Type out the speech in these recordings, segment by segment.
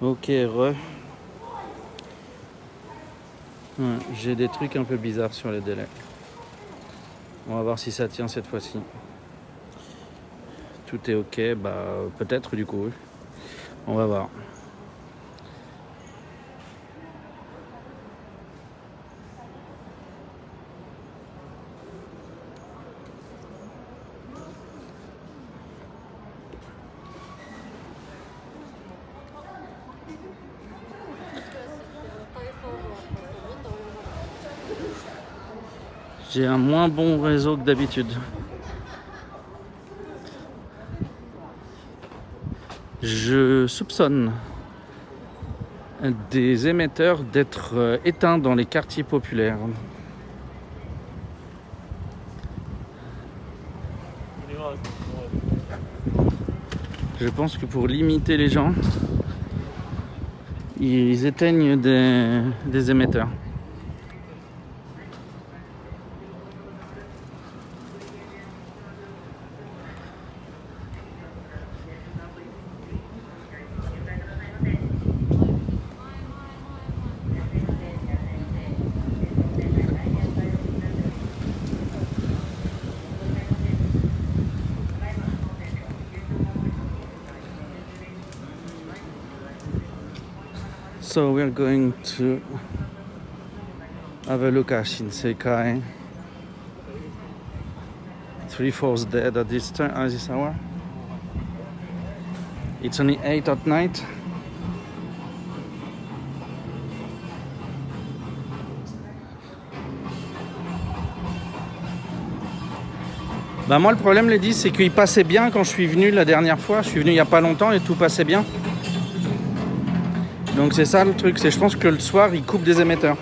Ok, j'ai des trucs un peu bizarres sur les délais. On va voir si ça tient cette fois-ci. Tout est ok, peut-être du coup. On va voir. J'ai un moins bon réseau que d'habitude. Je soupçonne des émetteurs d'être éteints dans les quartiers populaires. Je pense que pour limiter les gens, ils éteignent des émetteurs. So we're going to have a look at Shinsekai. 3/4 dead at this hour. It's only 8 at night. Moi le problème les 10 c'est qu'il passait bien quand je suis venu la dernière fois. Je suis venu il n'y a pas longtemps et tout passait bien. Donc c'est ça le truc, je pense que le soir ils coupent des émetteurs.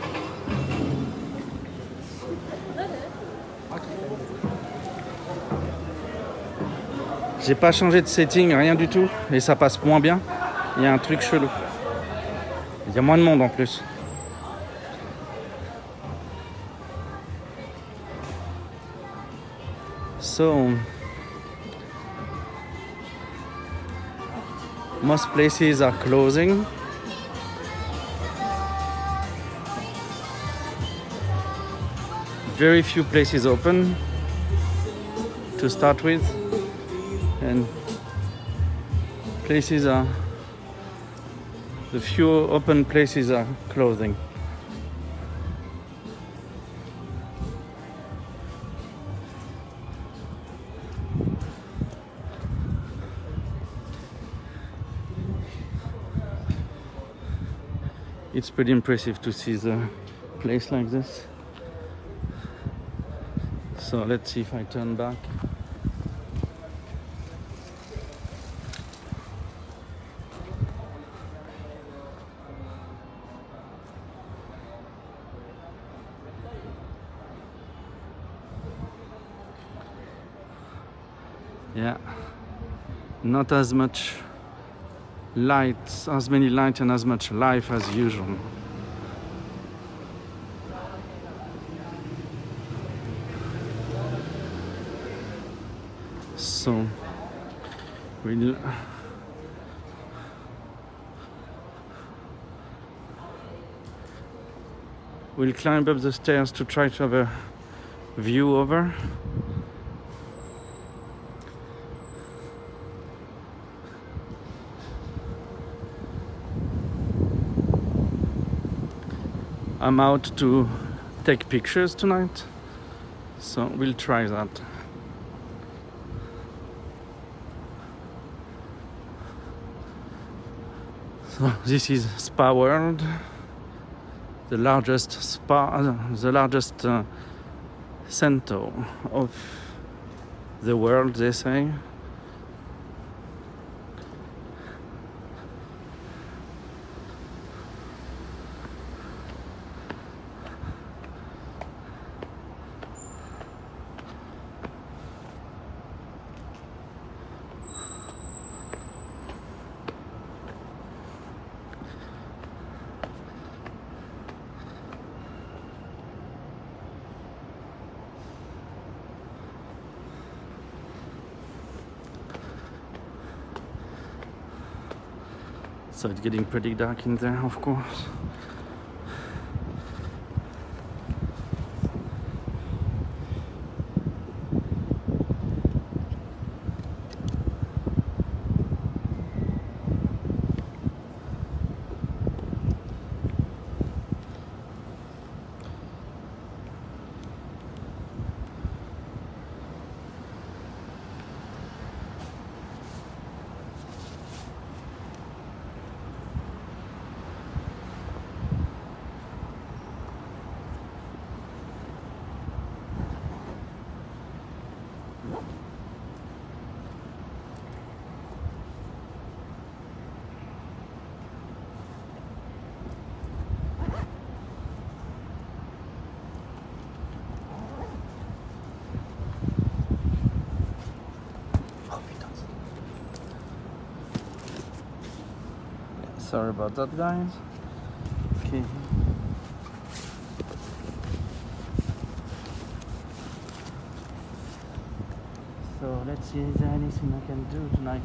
J'ai pas changé de setting, rien du tout, et ça passe moins bien. Il y a un truc chelou. Il y a moins de monde en plus. So Most places are closing. Very few places open to start with, and the few open places are closing. It's pretty impressive to see the place like this. So let's see if I turn back. Yeah, not as much light, as many light and as much life as usual. So we'll climb up the stairs to try to have a view over. I'm out to take pictures tonight, so we'll try that. So this is Spa World, the largest center of the world, they say. So it's getting pretty dark in there, of course. Sorry about that, guys. Okay. So let's see, is there anything I can do tonight?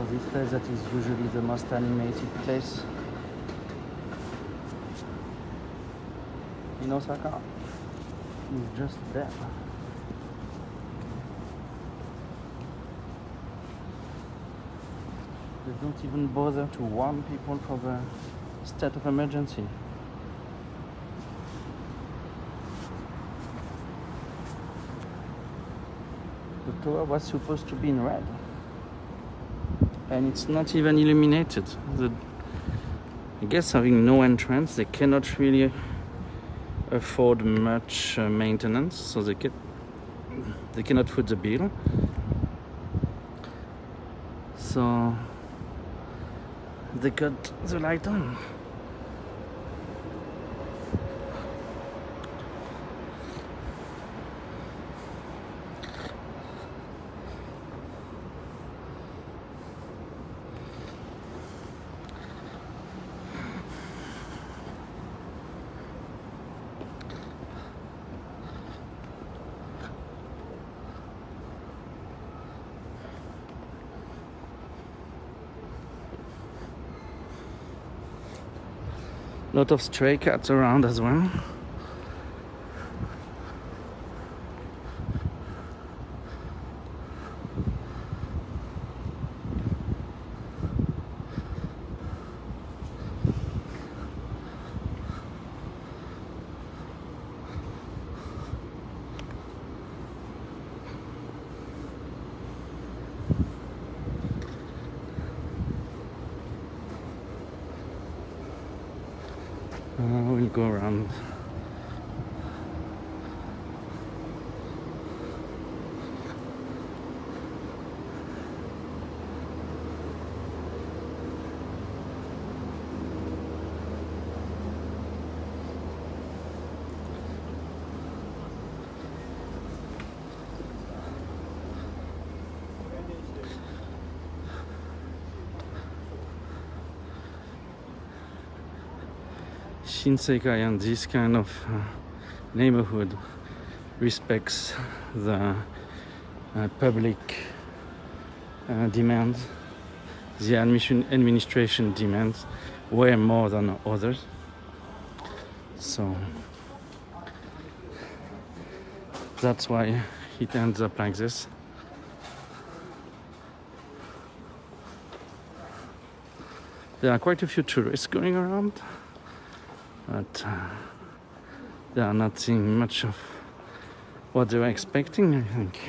So this place that is usually the most animated place in Osaka is just there. They don't even bother to warn people for the state of emergency. The tower was supposed to be in red, and it's not even illuminated. I guess having no entrance, they cannot really afford much maintenance, so they cannot foot the bill. So they got the light on. Lot of stray cats around as well. We'll go around. Shinsekai and this kind of neighborhood respects the public demands, the administration demands way more than others. So that's why it ends up like this. There are quite a few tourists going around, but they are not seeing much of what they were expecting, I think.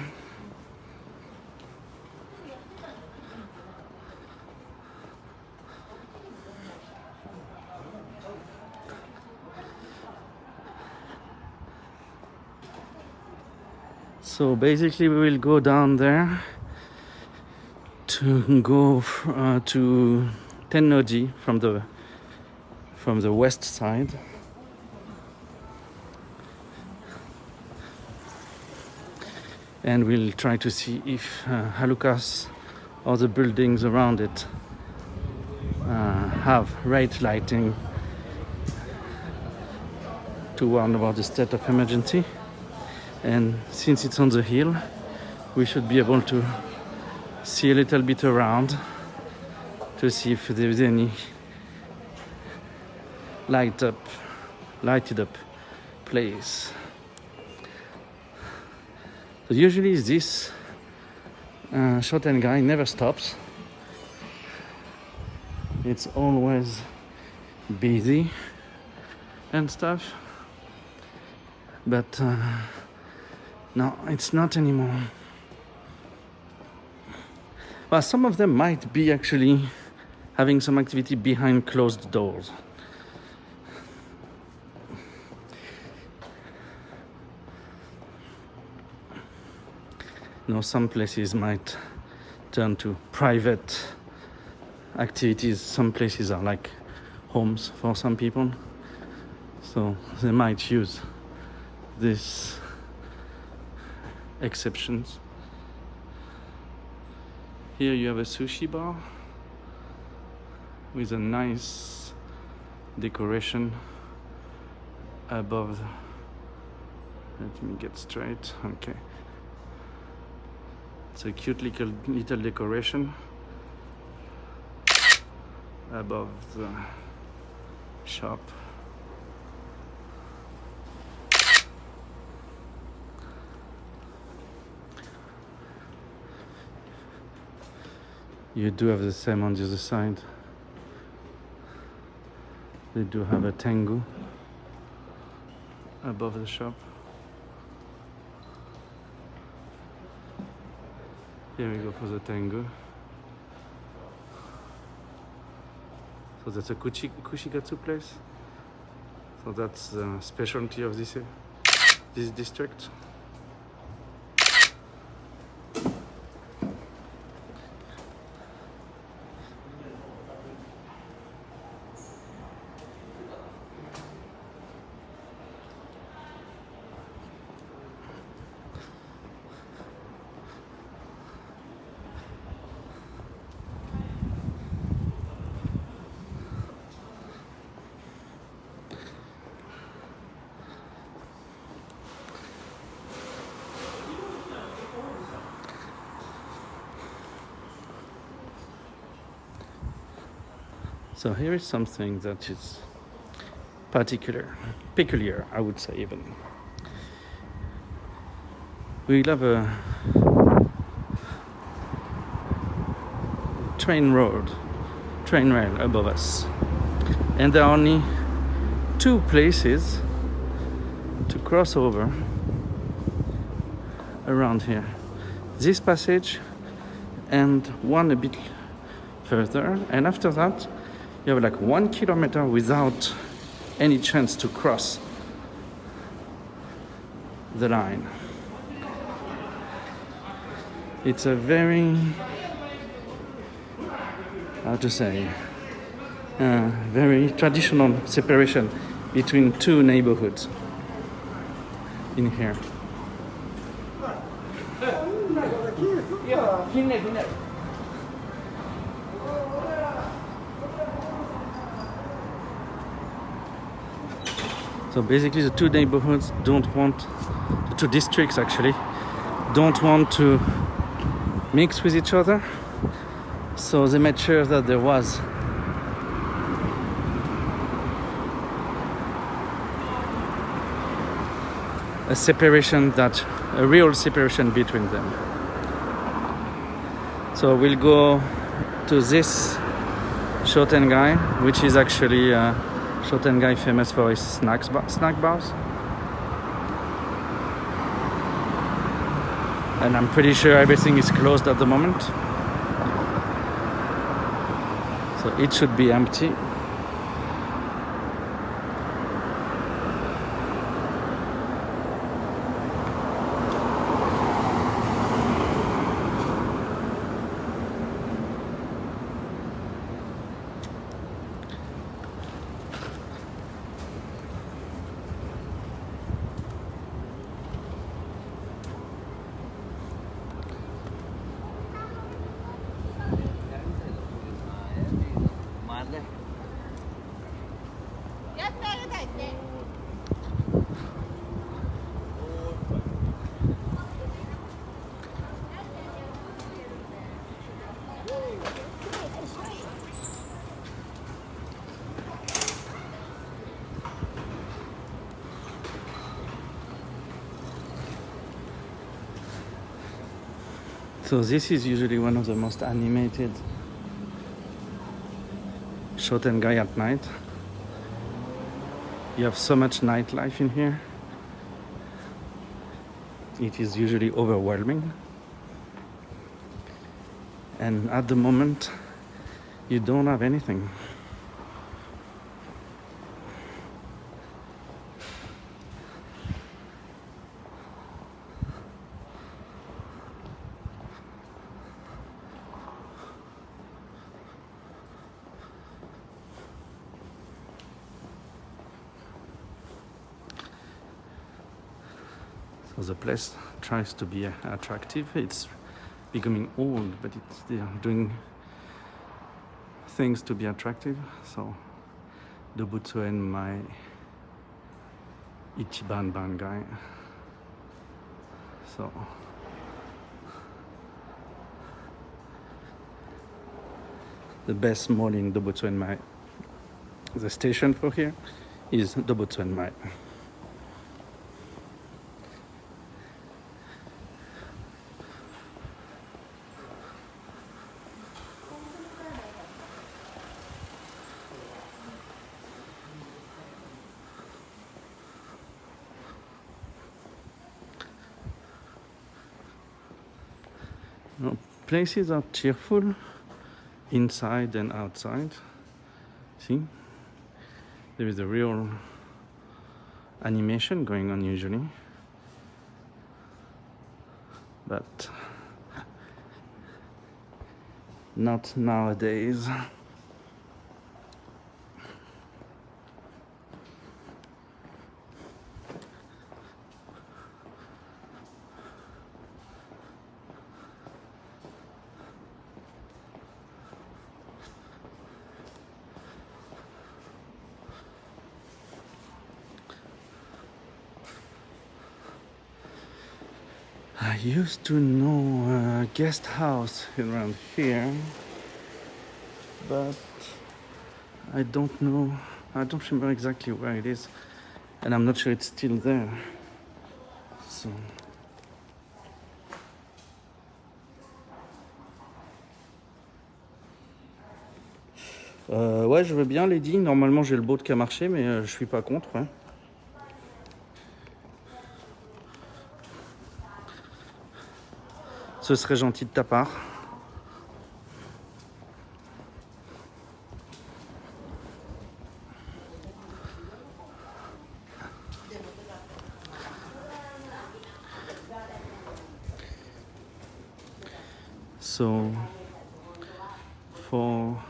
So basically we will go down there to go to Tennoji from the west side. And we'll try to see if Halukas or the buildings around it have red lighting to warn about the state of emergency. And since it's on the hill, we should be able to see a little bit around to see if there is any lighted up place. So usually this Shoten guy never stops. It's always busy and stuff, but no, it's not anymore. Well, some of them might be actually having some activity behind closed doors. You know, some places might turn to private activities. Some places are like homes for some people, so they might use these exceptions. Here you have a sushi bar with a nice decoration above. Let me get straight. Okay. It's a cute little decoration above the shop. You do have the same on the other side. They do have a tango above the shop. Here we go for the tango. So that's a Kushikatsu place. So that's the specialty of this district. So here is something that is peculiar, I would say even. We have a train rail above us. And there are only two places to cross over around here. This passage and one a bit further, and after that you have like 1 kilometer without any chance to cross the line. It's a very, how to say, very traditional separation between two neighborhoods in here. So basically the two neighborhoods the two districts actually, don't want to mix with each other. So they made sure that there was a real separation between them. So we'll go to this Shotengai, which is actually Shotengai famous for his snack bars. And I'm pretty sure everything is closed at the moment. So it should be empty. So this is usually one of the most animated Shotengai at night. You have so much nightlife in here. It is usually overwhelming. And at the moment, you don't have anything. So the place tries to be attractive. It's becoming old, but they are doing things to be attractive. So Dobutsu and my Ichiban Bangai. So the best mall in Dobotsuenmai. The station for here is Dobotsuenmai. No, places are cheerful inside and outside. See, there is a real animation going on usually, but not nowadays. I used to know a guest house around here, but I don't know, I don't remember exactly where it is, and I'm not sure it's still there. So ouais, je veux bien, Lady. Normalement, j'ai le boat qui a marché, mais je suis pas contre. Ouais. Ce serait gentil de ta part. So, for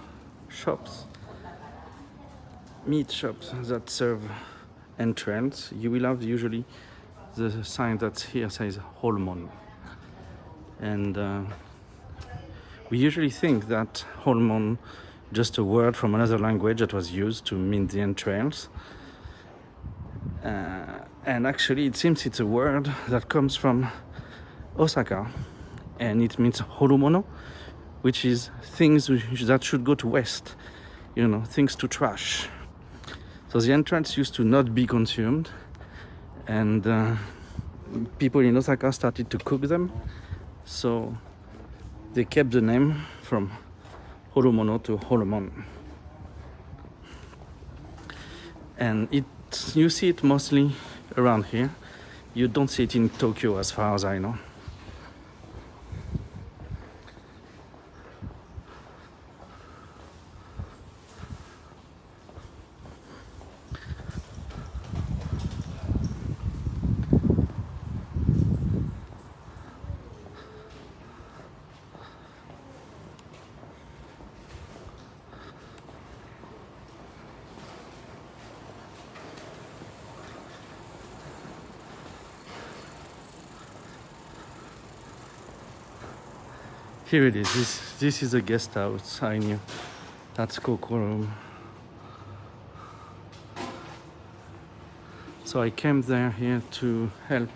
shops, meat shops that serve entrance, you will have usually the sign that's here says Holmon. And we usually think that Holmon, just a word from another language that was used to mean the entrails. And actually it seems it's a word that comes from Osaka, and it means horomono, which is things that should go to waste, you know, things to trash. So the entrance used to not be consumed, and people in Osaka started to cook them, so they kept the name from horomono to horomon. And you see it mostly around here. You don't see it in Tokyo as far as I know. Here it is. This is a guest house. I knew. That's Coco Room. So I came there here to help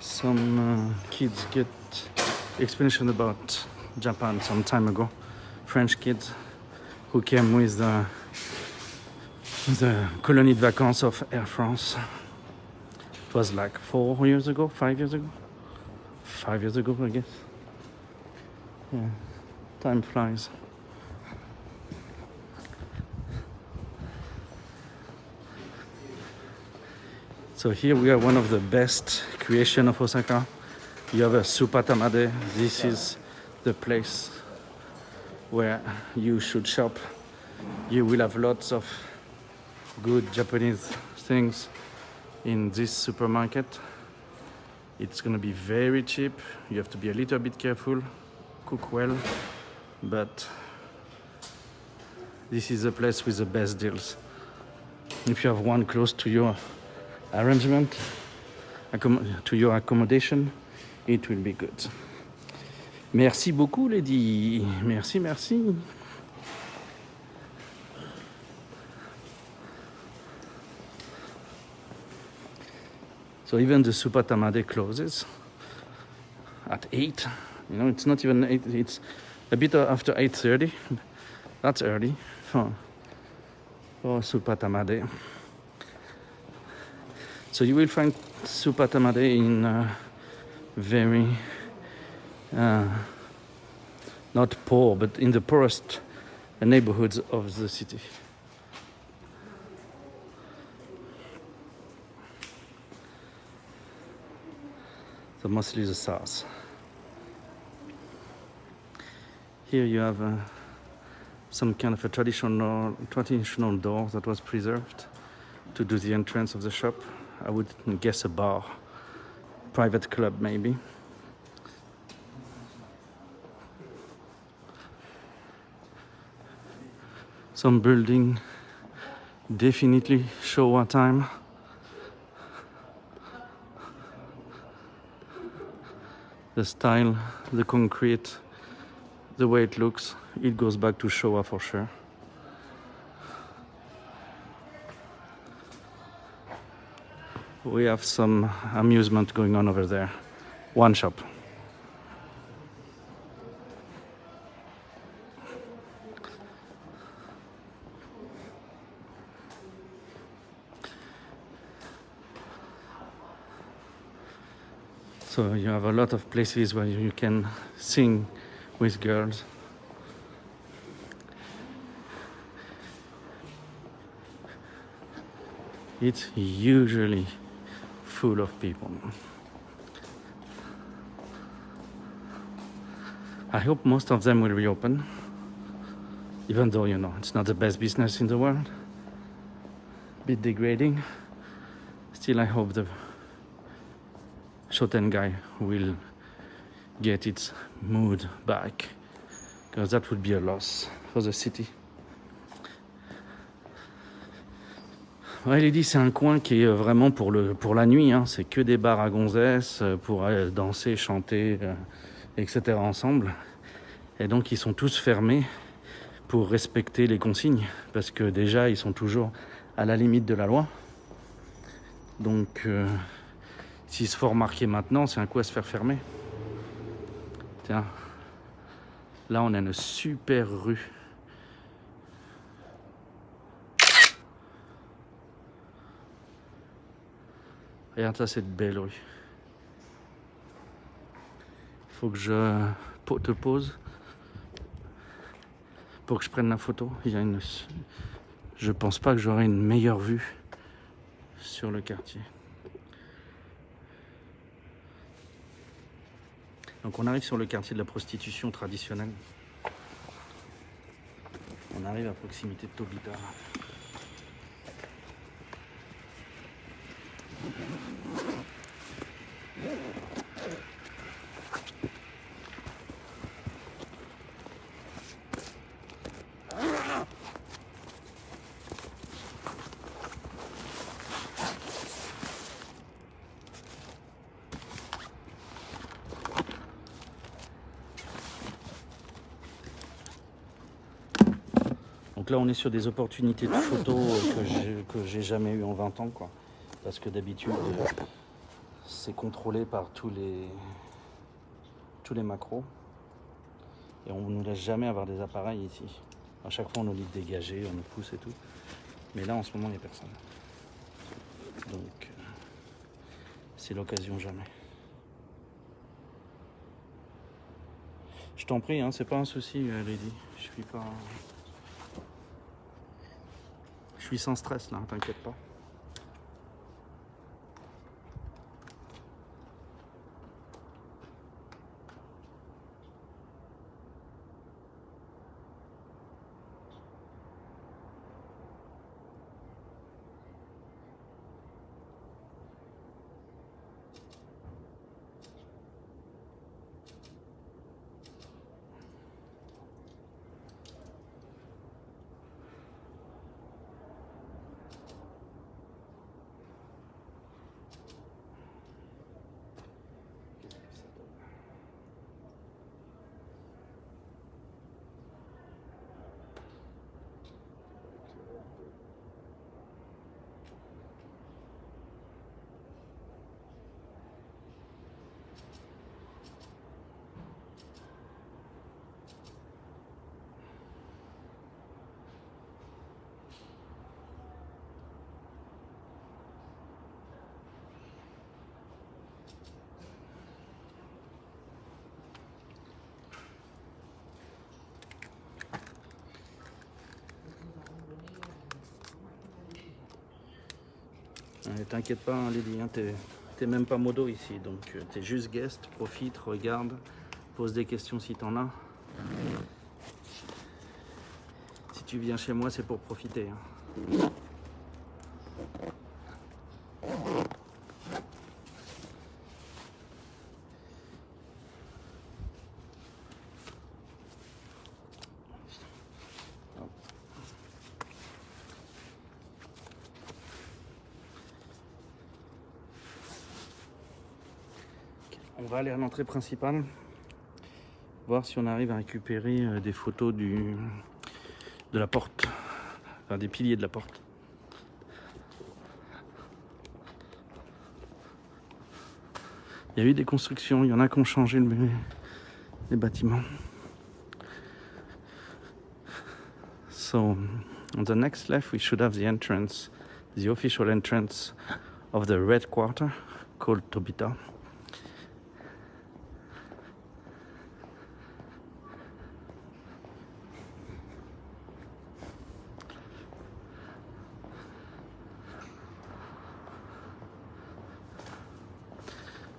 some kids get explanation about Japan some time ago. French kids who came with the colonie de vacances of Air France. It was like 4 years ago, 5 years ago. 5 years ago, I guess. Yeah, time flies. So here we are, one of the best creation of Osaka. You have a Supa Tamade. This is the place where you should shop. You will have lots of good Japanese things in this supermarket. It's gonna be very cheap. You have to be a little bit careful. Cook well, but this is a place with the best deals. If you have one close to your arrangement, to your accommodation, it will be good. Merci beaucoup, Lady. Merci, merci. So even the Supa Tamade closes at 8. You know, it's not even 8, it's a bit after 8:30, That's early for Supa Tamade. So you will find Supa Tamade in very not poor, but in the poorest neighborhoods of the city. So mostly the south. Here you have some kind of a traditional door that was preserved to do the entrance of the shop. I would guess a bar, private club maybe. Some building, definitely Showa time. The style, the concrete, the way it looks, it goes back to Showa for sure. We have some amusement going on over there. One shop. So you have a lot of places where you can sing with girls. It's usually full of people. I hope most of them will reopen, even though, you know, it's not the best business in the world. Bit degrading. Still, I hope the Shotengai will get its mood back, because that would be a loss for the city. Ouais, Lady, c'est un coin qui est vraiment pour la nuit, hein. C'est que des bars à gonzesses pour danser, chanter, etc. ensemble. Et donc ils sont tous fermés pour respecter les consignes, parce que déjà ils sont toujours à la limite de la loi. Donc s'ils se font remarquer maintenant, c'est un coup à se faire fermer. Tiens, là on a une super rue. Regarde ça, cette belle rue. Il faut que je te pose pour que je prenne la photo. Je pense pas que j'aurai une meilleure vue sur le quartier. Donc on arrive sur le quartier de la prostitution traditionnelle. On arrive à proximité de Tobita. Donc là on est sur des opportunités de photos que j'ai jamais eu en 20 ans, quoi. Parce que d'habitude c'est contrôlé par tous les macros. Et on ne nous laisse jamais avoir des appareils ici. À chaque fois on nous dit de dégager, on nous pousse et tout. Mais là en ce moment il n'y a personne. Donc c'est l'occasion jamais. Je t'en prie, hein, c'est pas un souci, Lady. Je suis sans stress là, t'inquiète pas. T'inquiète pas, hein, Lily, hein, t'es même pas modo ici, donc t'es juste guest, profite, regarde, pose des questions si t'en as. Si tu viens chez moi, c'est pour profiter. Hein. On va aller à l'entrée principale, voir si on arrive à récupérer des photos de la porte, enfin des piliers de la porte. Il y a eu des constructions, il y en a qui ont changé les bâtiments. So, on the next left, we should have the entrance, the official entrance of the Red Quarter, called Tobita.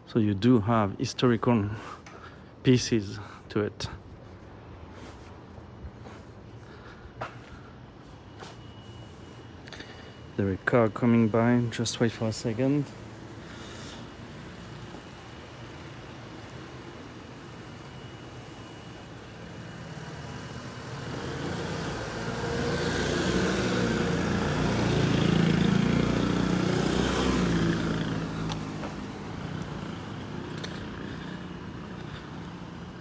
So you do have historical pieces to it. There is a car coming by, just wait for a second.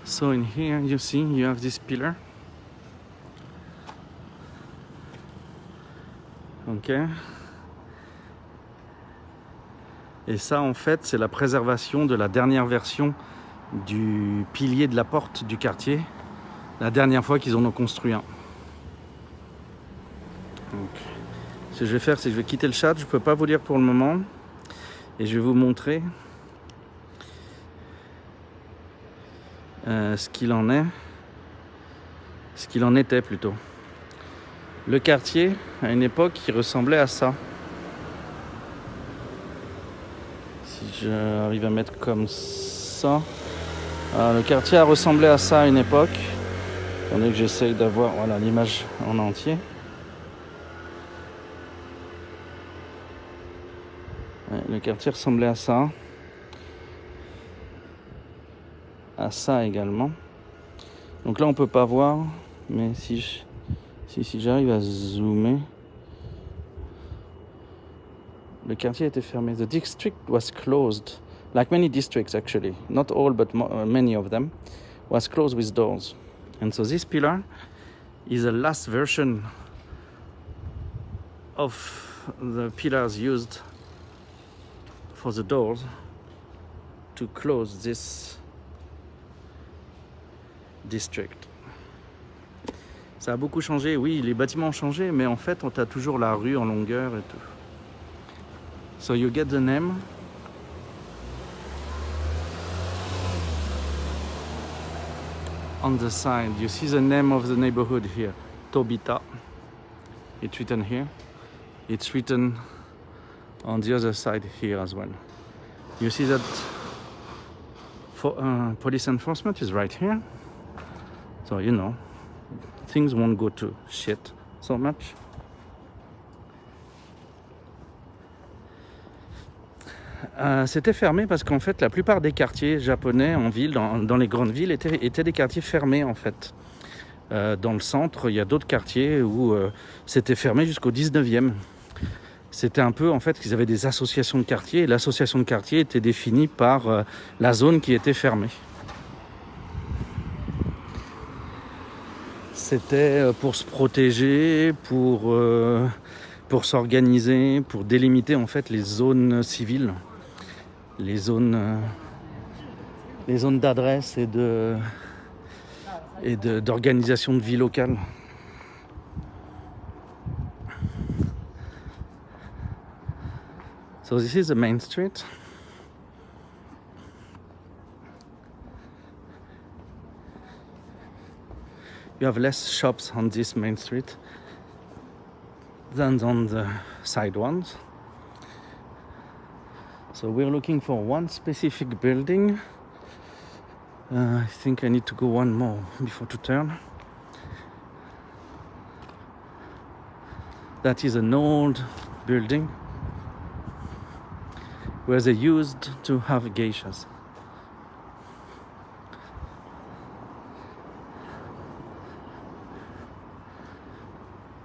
So in here you see you have this pillar. Ok. Et ça en fait c'est la préservation de la dernière version du pilier de la porte du quartier. La dernière fois qu'ils en ont construit un. Donc, ce que je vais faire c'est que je vais quitter le chat. Je peux pas vous lire pour le moment. Et je vais vous montrer ce qu'il en est. Ce qu'il en était plutôt. Le quartier, à une époque, il ressemblait à ça. Si j'arrive à mettre comme ça. Alors, le quartier a ressemblé à ça à une époque. Attendez que j'essaye d'avoir voilà, l'image en entier. Ouais, le quartier ressemblait à ça. À ça également. Donc là, on peut pas voir. Mais si j'arrive à zoomer, le quartier était fermé. The district was closed, like many districts actually, not all but many of them, was closed with doors. And so this pillar is the last version of the pillars used for the doors to close this district. Ça a beaucoup changé, oui, les bâtiments ont changé, mais en fait, on a toujours la rue en longueur et tout. So you get the name. On the side, you see the name of the neighborhood here, Tobita. It's written here. It's written on the other side here as well. You see that police enforcement is right here. So you know, things won't go to shit so much. C'était fermé parce qu'en fait la plupart des quartiers japonais en ville, dans les grandes villes, étaient des quartiers fermés en fait. Dans le centre, il y a d'autres quartiers où c'était fermé jusqu'au 19e. C'était un peu en fait qu'ils avaient des associations de quartiers et l'association de quartier était définie par la zone qui était fermée. C'était pour se protéger, pour s'organiser, pour délimiter en fait les zones civiles, les zones d'adresse et d'organisation de vie locale. So this is the main street. You have less shops on this main street than on the side ones. So we're looking for one specific building. I think I need to go one more before to turn. That is an old building where they used to have geishas.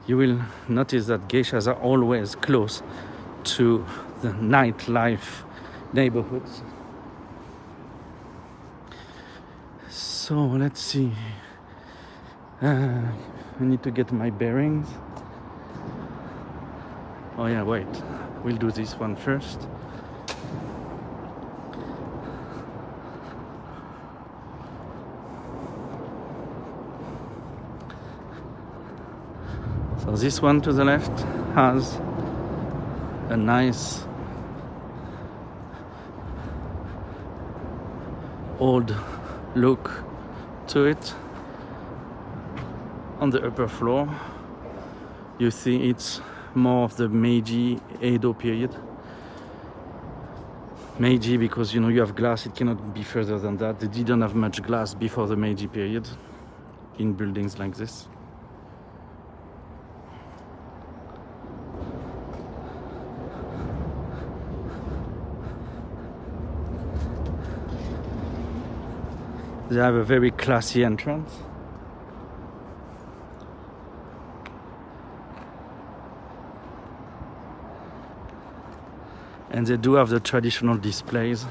You will notice that geishas are always close to the nightlife neighborhoods. So let's see. I need to get my bearings. Oh yeah, wait. We'll do this one first. So this one to the left has a nice old look to it. On the upper floor you see it's more of the Meiji Edo period. Meiji because you have glass, it cannot be further than that. They didn't have much glass before the Meiji period in buildings like this. They have a very classy entrance. And they do have the traditional displays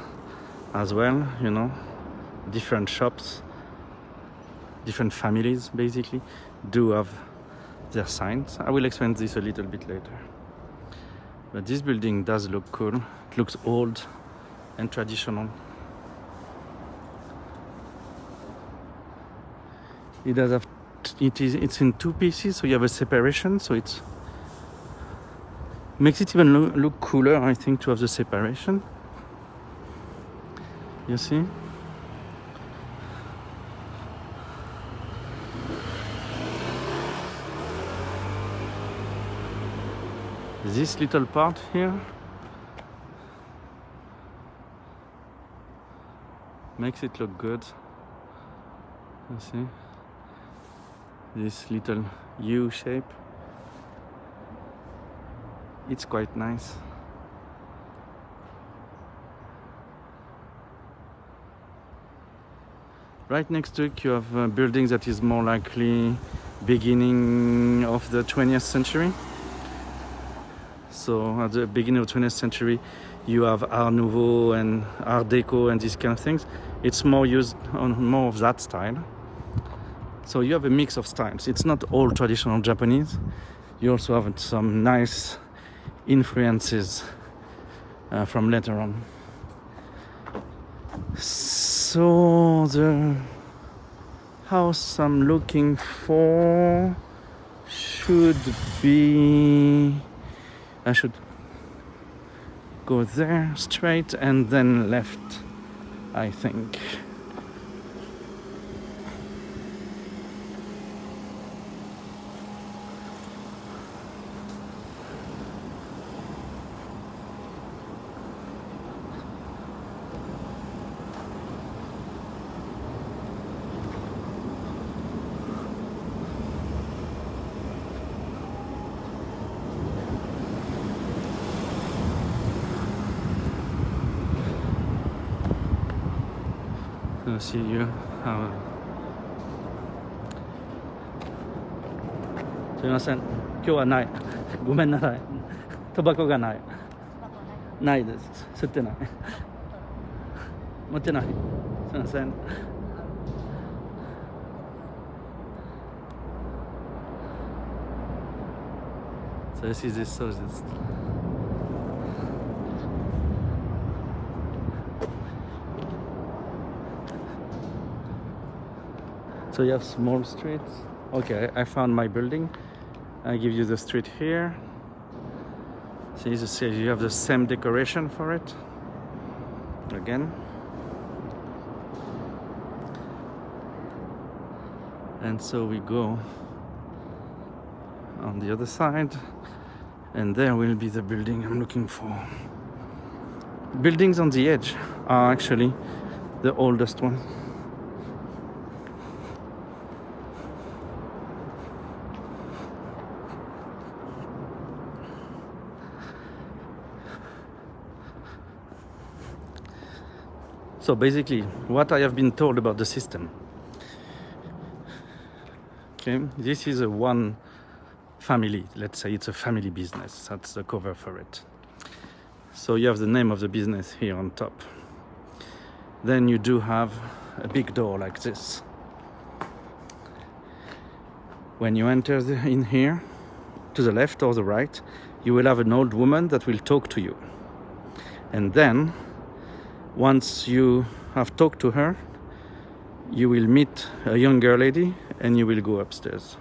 as well, different shops, different families basically do have their signs. I will explain this a little bit later. But this building does look cool. It looks old and traditional. It does have, it's in two pieces, so you have a separation, so it makes it even look cooler, I think, to have the separation. You see? This little part here makes it look good. You see? This little U shape. It's quite nice. Right next to it you have a building that is more likely beginning of the 20th century. So at the beginning of the 20th century you have Art Nouveau and Art Deco and these kind of things. It's more used on more of that style. So you have a mix of styles. It's not all traditional Japanese. You also have some nice influences from later on. So the house I'm looking for should be... I should go there straight and then left, I think. See you. すみません。今日はない。ごめんなさい。タバコがない。ないです。吸ってない。持ってない。すみません。So this is this, so this. So you have small streets. Okay, I found my building. I give you the street here. So you have the same decoration for it. Again. And so we go on the other side. And there will be the building I'm looking for. buildings on the edge are actually the oldest ones. So basically, what I have been told about the system. Okay, this is a one family. Let's say it's a family business. That's the cover for it. So you have the name of the business here on top. Then you do have a big door like this. When you enter in here, to the left or the right, you will have an old woman that will talk to you. And then, once you have talked to her, you will meet a younger lady and you will go upstairs.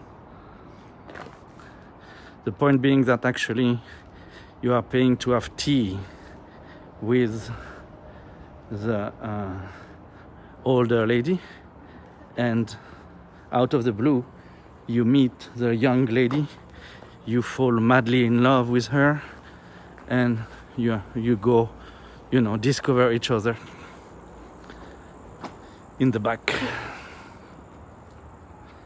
The point being that actually you are paying to have tea with the older lady, and out of the blue you meet the young lady, you fall madly in love with her, and you go, you know, discover each other in the back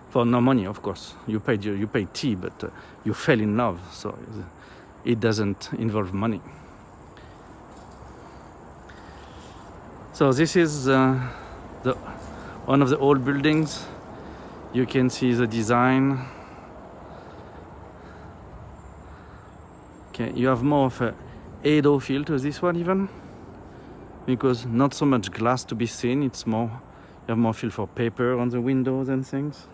for no money, of course. You paid tea, but you fell in love, so it doesn't involve money. So this is one of the old buildings. You can see the design. Okay, you have more of a Edo feel to this one even, because not so much glass to be seen. It's more, you have more feel for paper on the windows and things.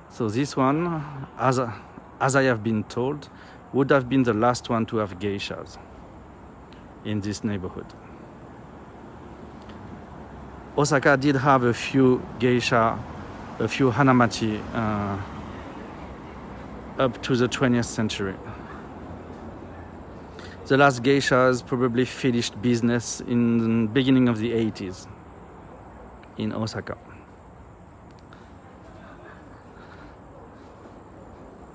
So this one, as I have been told, would have been the last one to have geishas in this neighborhood. Osaka did have a few geisha, a few hanamachi up to the 20th century. The last geishas probably finished business in the beginning of the 80s in Osaka.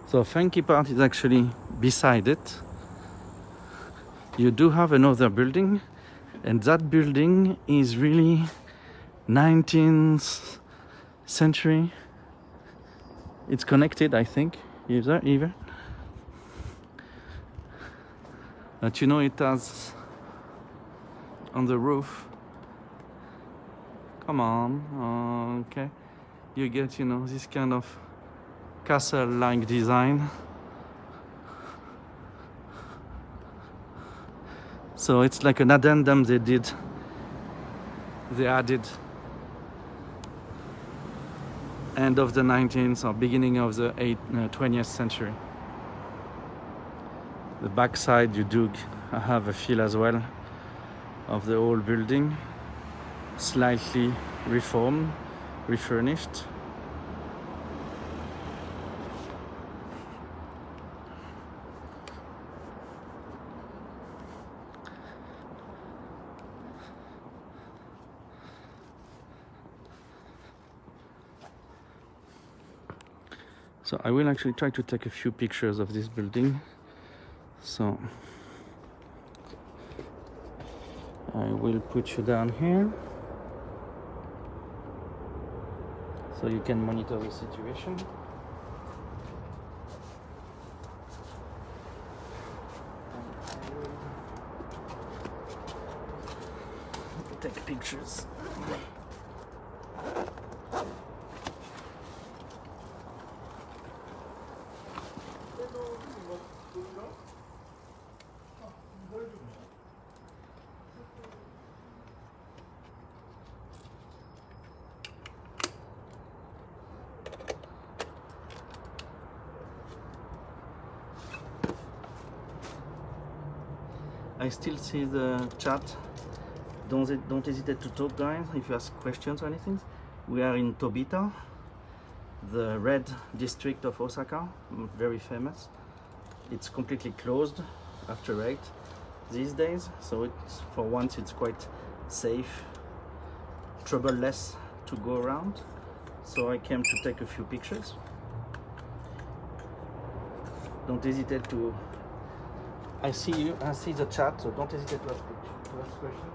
So funky part is actually beside it. You do have another building, and that building is really 19th century. It's connected, I think, either. But you know, it has on the roof. Come on, okay. You get, you know, this kind of castle-like design. So it's like an addendum they added end of the 19th or beginning of the 20th century. The backside you do have a feel as well of the old building, slightly reformed, refurnished. So I will actually try to take a few pictures of this building. So I will put you down here so you can monitor the situation. Take pictures. I still see the chat. Don't hesitate to talk, guys, if you ask questions or anything. We are in Tobita, the red district of Osaka, very famous. It's completely closed after 8 these days, so it's, for once it's quite safe, troubleless to go around. So I came to take a few pictures. Don't hesitate to I see you. I see the chat, so don't hesitate to ask questions.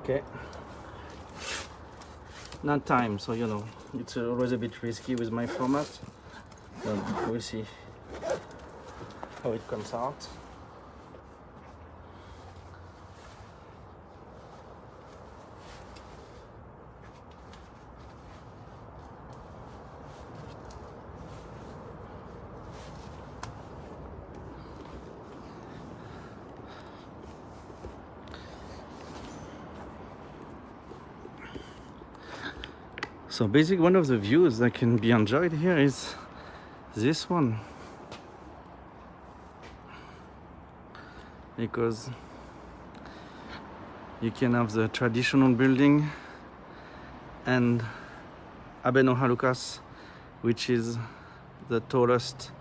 Okay. Not time, so you know, it's always a bit risky with my format. We'll see how it comes out. So basically one of the views that can be enjoyed here is this one, because you can have the traditional building and Abe no Harukas, which is the tallest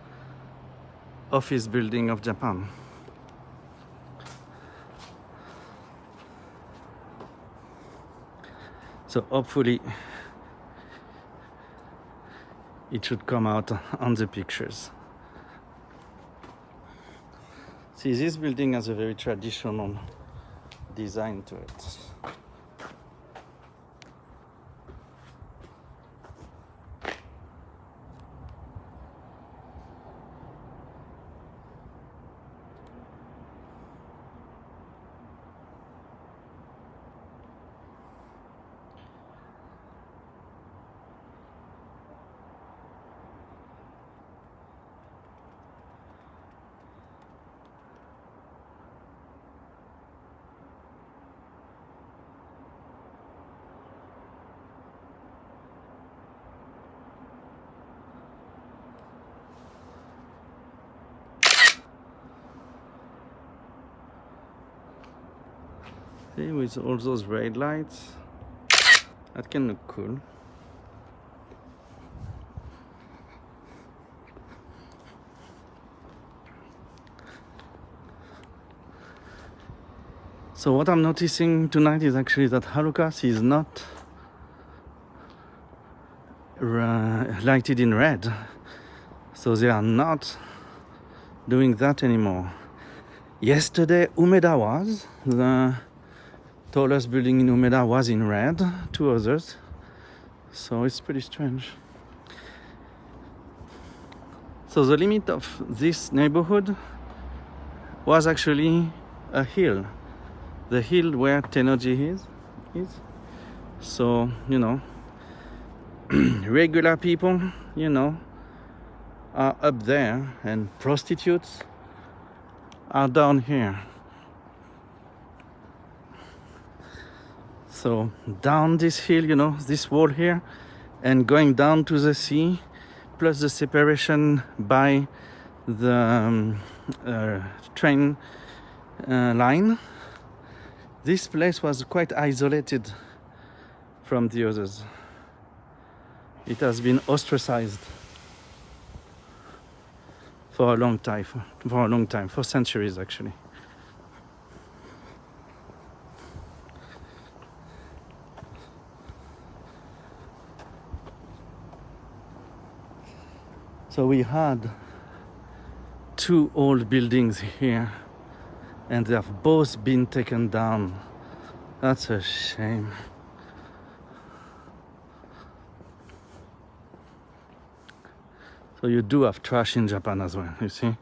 office building of Japan. So hopefully it should come out on the pictures. See, this building has a very traditional design to it. See, with all those red lights, that can look cool. So what I'm noticing tonight is actually that Harukas is not lighted in red. So they are not doing that anymore. Yesterday Umeda was, the tallest building in Umeda was in red, 2 others. So it's pretty strange. So the limit of this neighborhood was actually a hill. The hill where Tennoji is. So, you know, regular people, you know, are up there, and prostitutes are down here. So down this hill, you know, this wall here, and going down to the sea, plus the separation by the train line, this place was quite isolated from the others. It has been ostracized for a long time, for centuries actually. So we had 2 old buildings here, and they have both been taken down. That's a shame. So you do have trash in Japan as well, you see.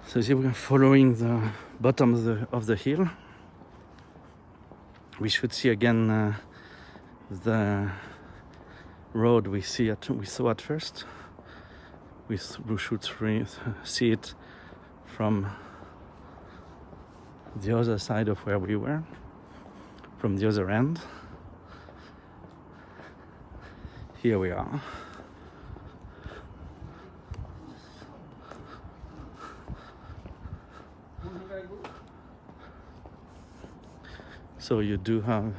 So if we're following the bottom of the hill, we should see again the road we saw at first. We should see it from the other side of where we were, from the other end. Here we are. So you do have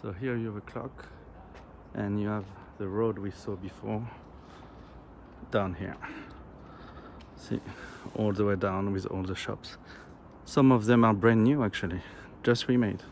so here you have a clock, and you have the road we saw before down here. See, all the way down with all the shops. Some of them are brand new actually, just remade.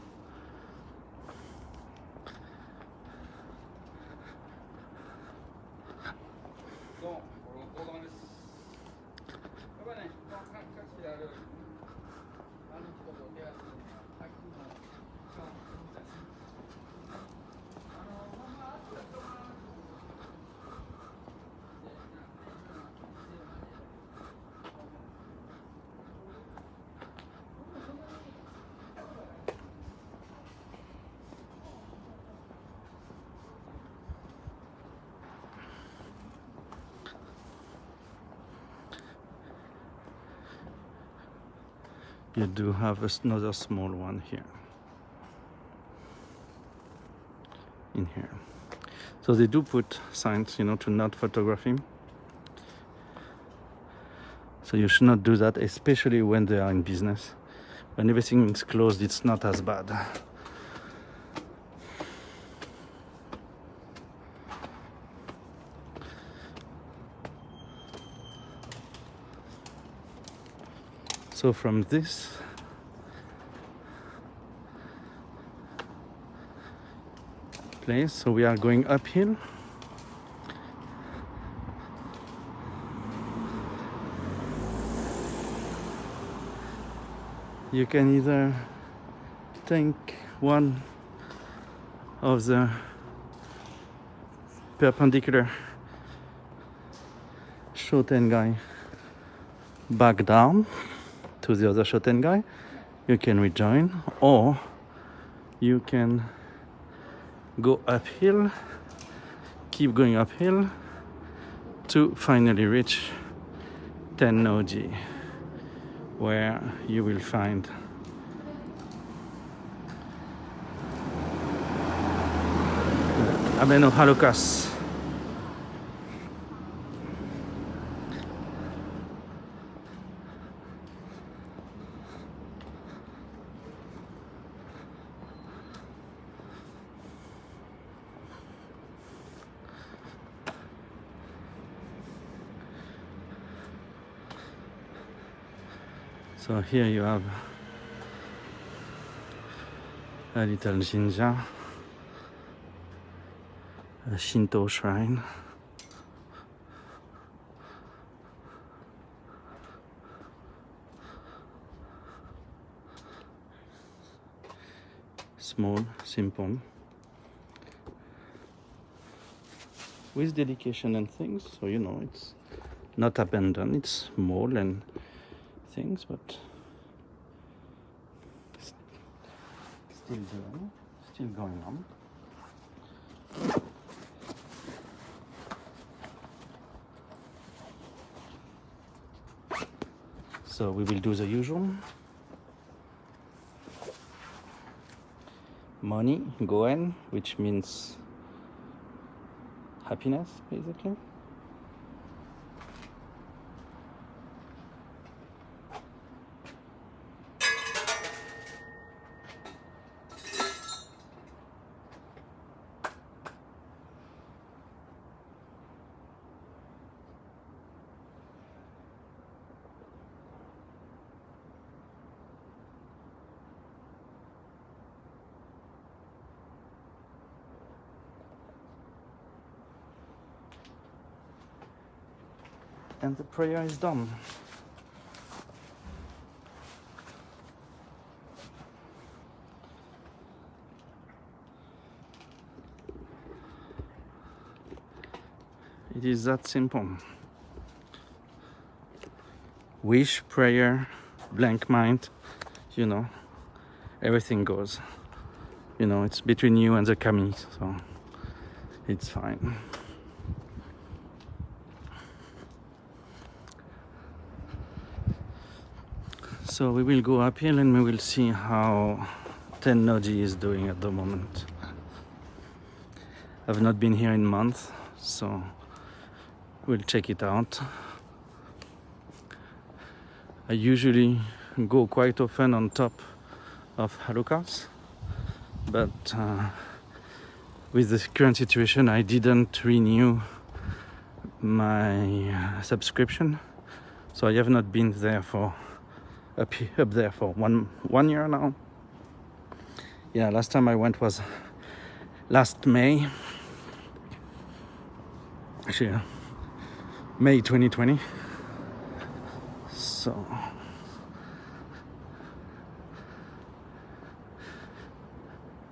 you do have another small one here. In here. So they do put signs, you know, to not photograph him. So you should not do that, especially when they are in business. When everything is closed, it's not as bad. So from this place, so we are going uphill. You can either take one of the perpendicular shinsekai back down to the other shinsekai. You can rejoin, or you can go uphill, keep going uphill to finally reach Tennoji, where you will find Abeno Halukas. So here you have a little jinja, a Shinto shrine. Small, simple, with dedication and things. So you know, it's not abandoned, it's small and things, but still going on. So we will do the usual. Money, goen, which means happiness, basically. And the prayer is done. It is that simple. Wish, prayer, blank mind, you know, everything goes. You know, it's between you and the kami, so it's fine. So we will go uphill and we will see how Tennoji is doing at the moment. I've not been here in months, so we'll check it out. I usually go quite often on top of Harukas, but with the current situation I didn't renew my subscription, so I have not been there for up there for one year now. Yeah, last time I went was last May, actually May 2020. So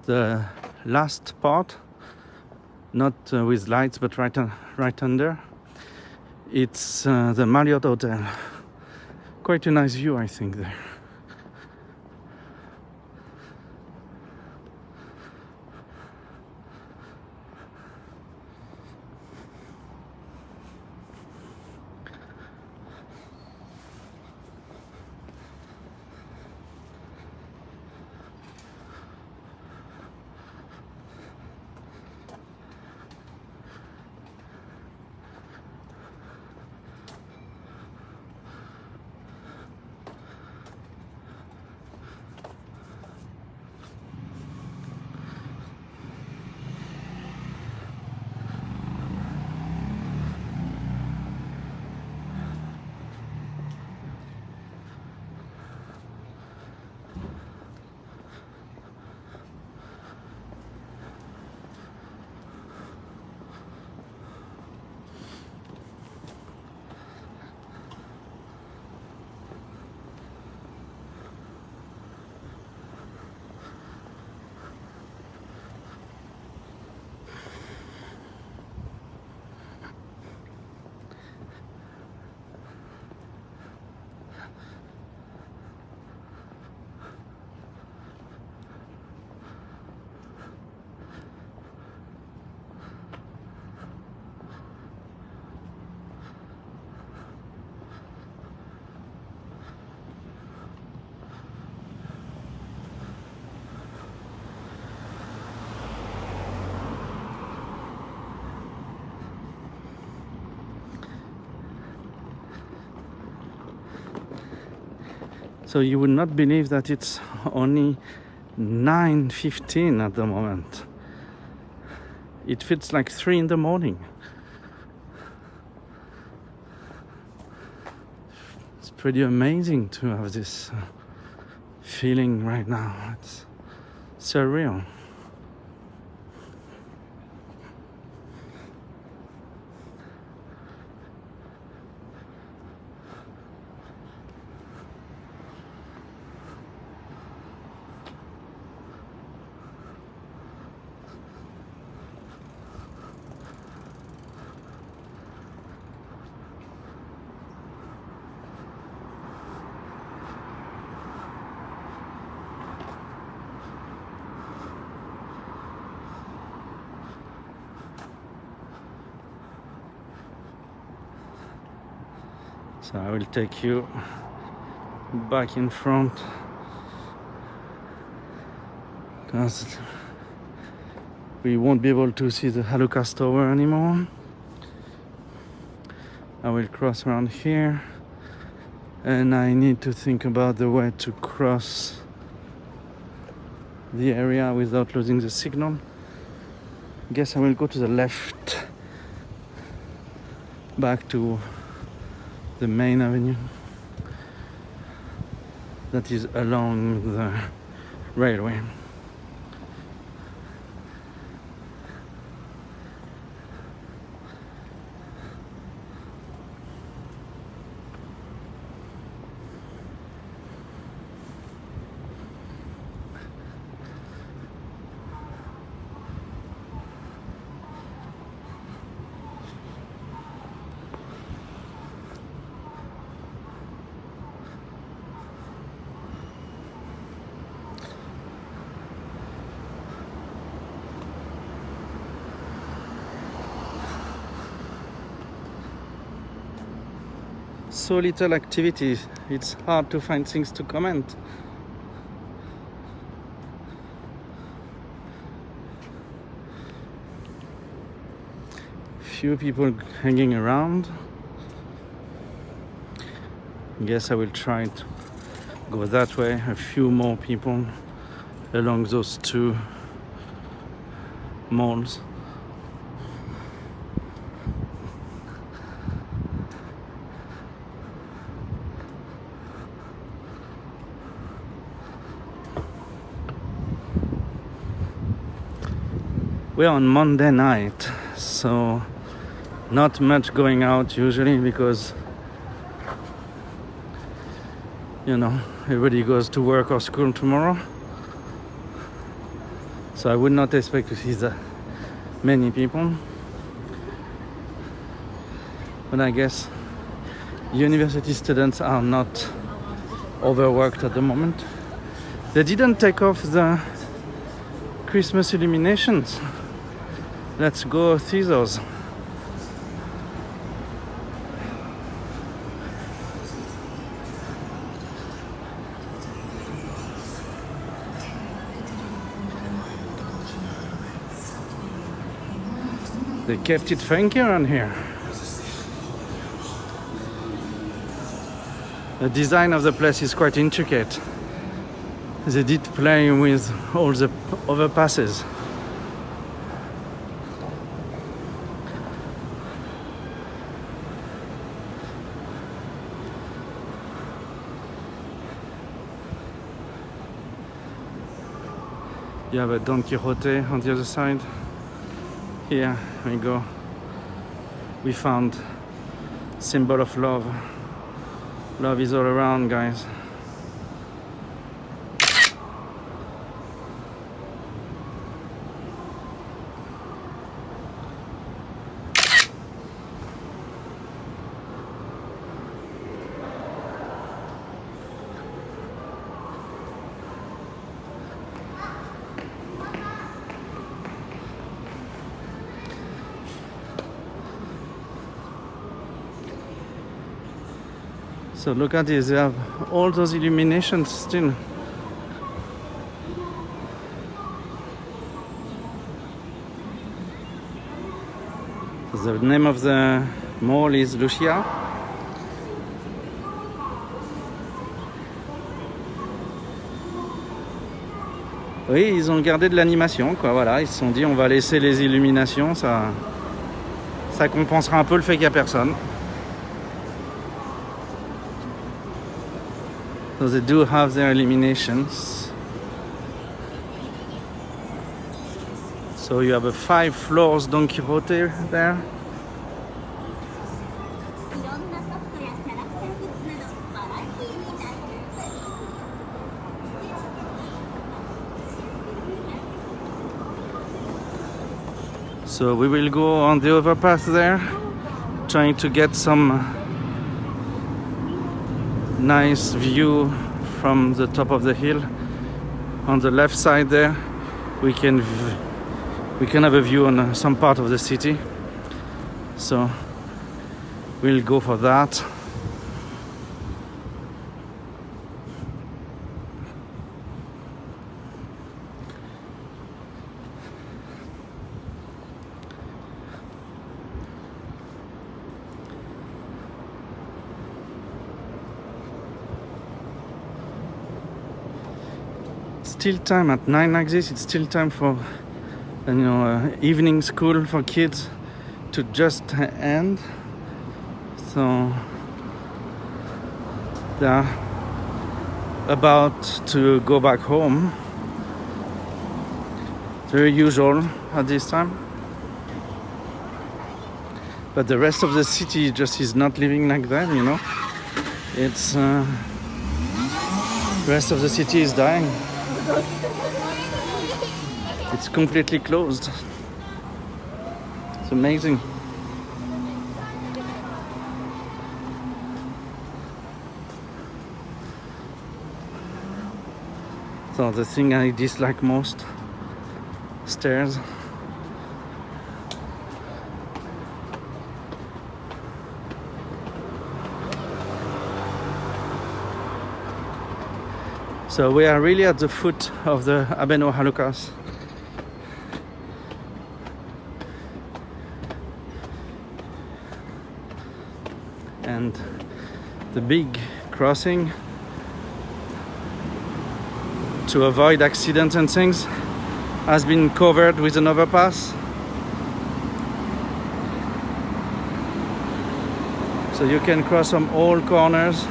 the last part, not with lights but right under, it's the Marriott Hotel. Quite a nice view, I think, there. So you would not believe that it's only 9:15 at the moment. It feels like 3 in the morning. It's pretty amazing to have this feeling right now. It's surreal. So I will take you back in front because we won't be able to see the Halukas Tower anymore. I will cross around here and I need to think about the way to cross the area without losing the signal. Guess I will go to the left back to the main avenue that is along the railway. So little activity, it's hard to find things to comment. Few people hanging around. Guess I will try to go that way. A few more people along those two malls. We're on Monday night, so not much going out usually because, you know, everybody goes to work or school tomorrow. So I would not expect to see that many people. But I guess university students are not overworked at the moment. They didn't take off the Christmas illuminations. Let's go see those. They kept it funky around here. The design of the place is quite intricate. They did play with all the overpasses. You have a Don Quixote on the other side. Here we go. We found symbol of love. Love is all around, guys. So look at this, they have all those illuminations still. The name of the mall is Lucia. Oui, ils ont gardé de l'animation, quoi. Voilà, ils se sont dit on va laisser les illuminations, ça compensera un peu le fait qu'il n'y a personne. So they do have their illuminations. So you have a 5 floors Don Quixote there. So we will go on the overpass there, trying to get some nice view from the top of the hill. On the left side there, we can have a view on some part of the city. So we'll go for that. Still time at 9 like this. It's still time for evening school for kids to just end. So they're about to go back home. Very usual at this time. But the rest of the city just is not living like that, you know. It's the rest of the city is dying. It's completely closed. It's amazing. So the thing I dislike most, stairs. So we are really at the foot of the Abeno Halukas. And the big crossing, to avoid accidents and things, has been covered with an overpass. So you can cross from all corners.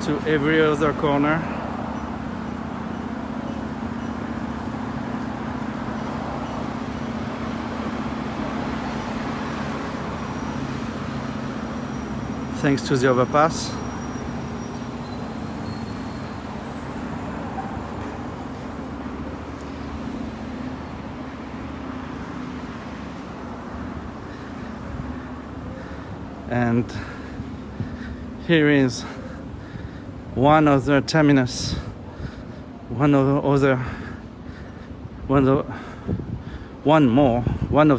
To every other corner. Thanks to the overpass. And here is one other terminus, one of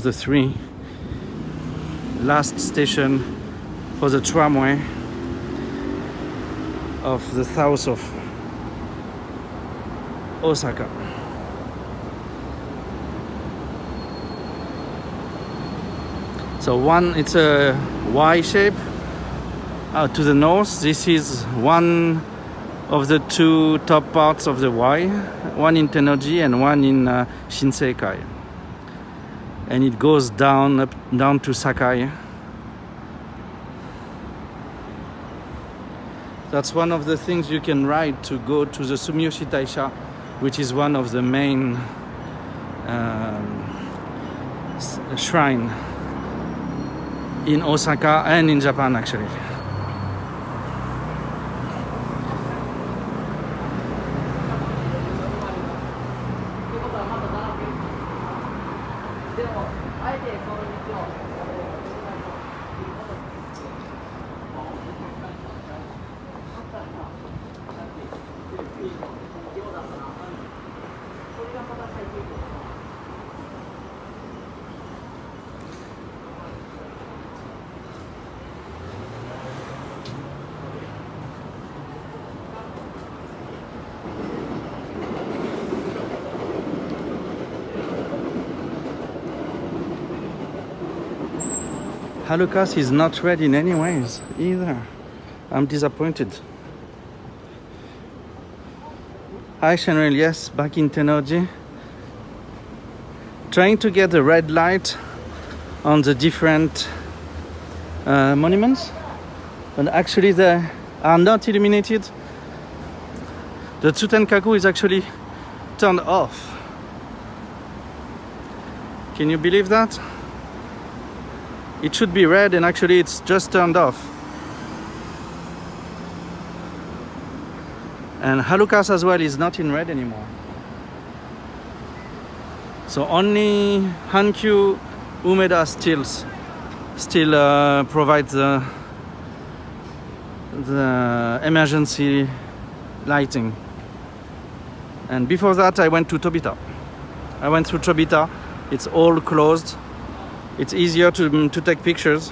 the three last station for the tramway of the south of Osaka. So it's a Y shape. To the north, this is one of the two top parts of the Y, one in Tennoji and one in Shinsekai. And it goes down to Sakai. That's one of the things you can ride to go to the Sumiyoshi Taisha, which is one of the main shrine in Osaka and in Japan, actually. Halukas is not red in any ways either. I'm disappointed. Hi Shenril, yes, back in Tennoji. Trying to get the red light on the different monuments, but actually they are not illuminated. The Tsutenkaku is actually turned off. Can you believe that? It should be red and actually it's just turned off. And Halukas as well is not in red anymore. So only Hankyu Umeda still provides the emergency lighting. And before that I went to Tobita. I went through Tobita. It's all closed. It's easier to take pictures.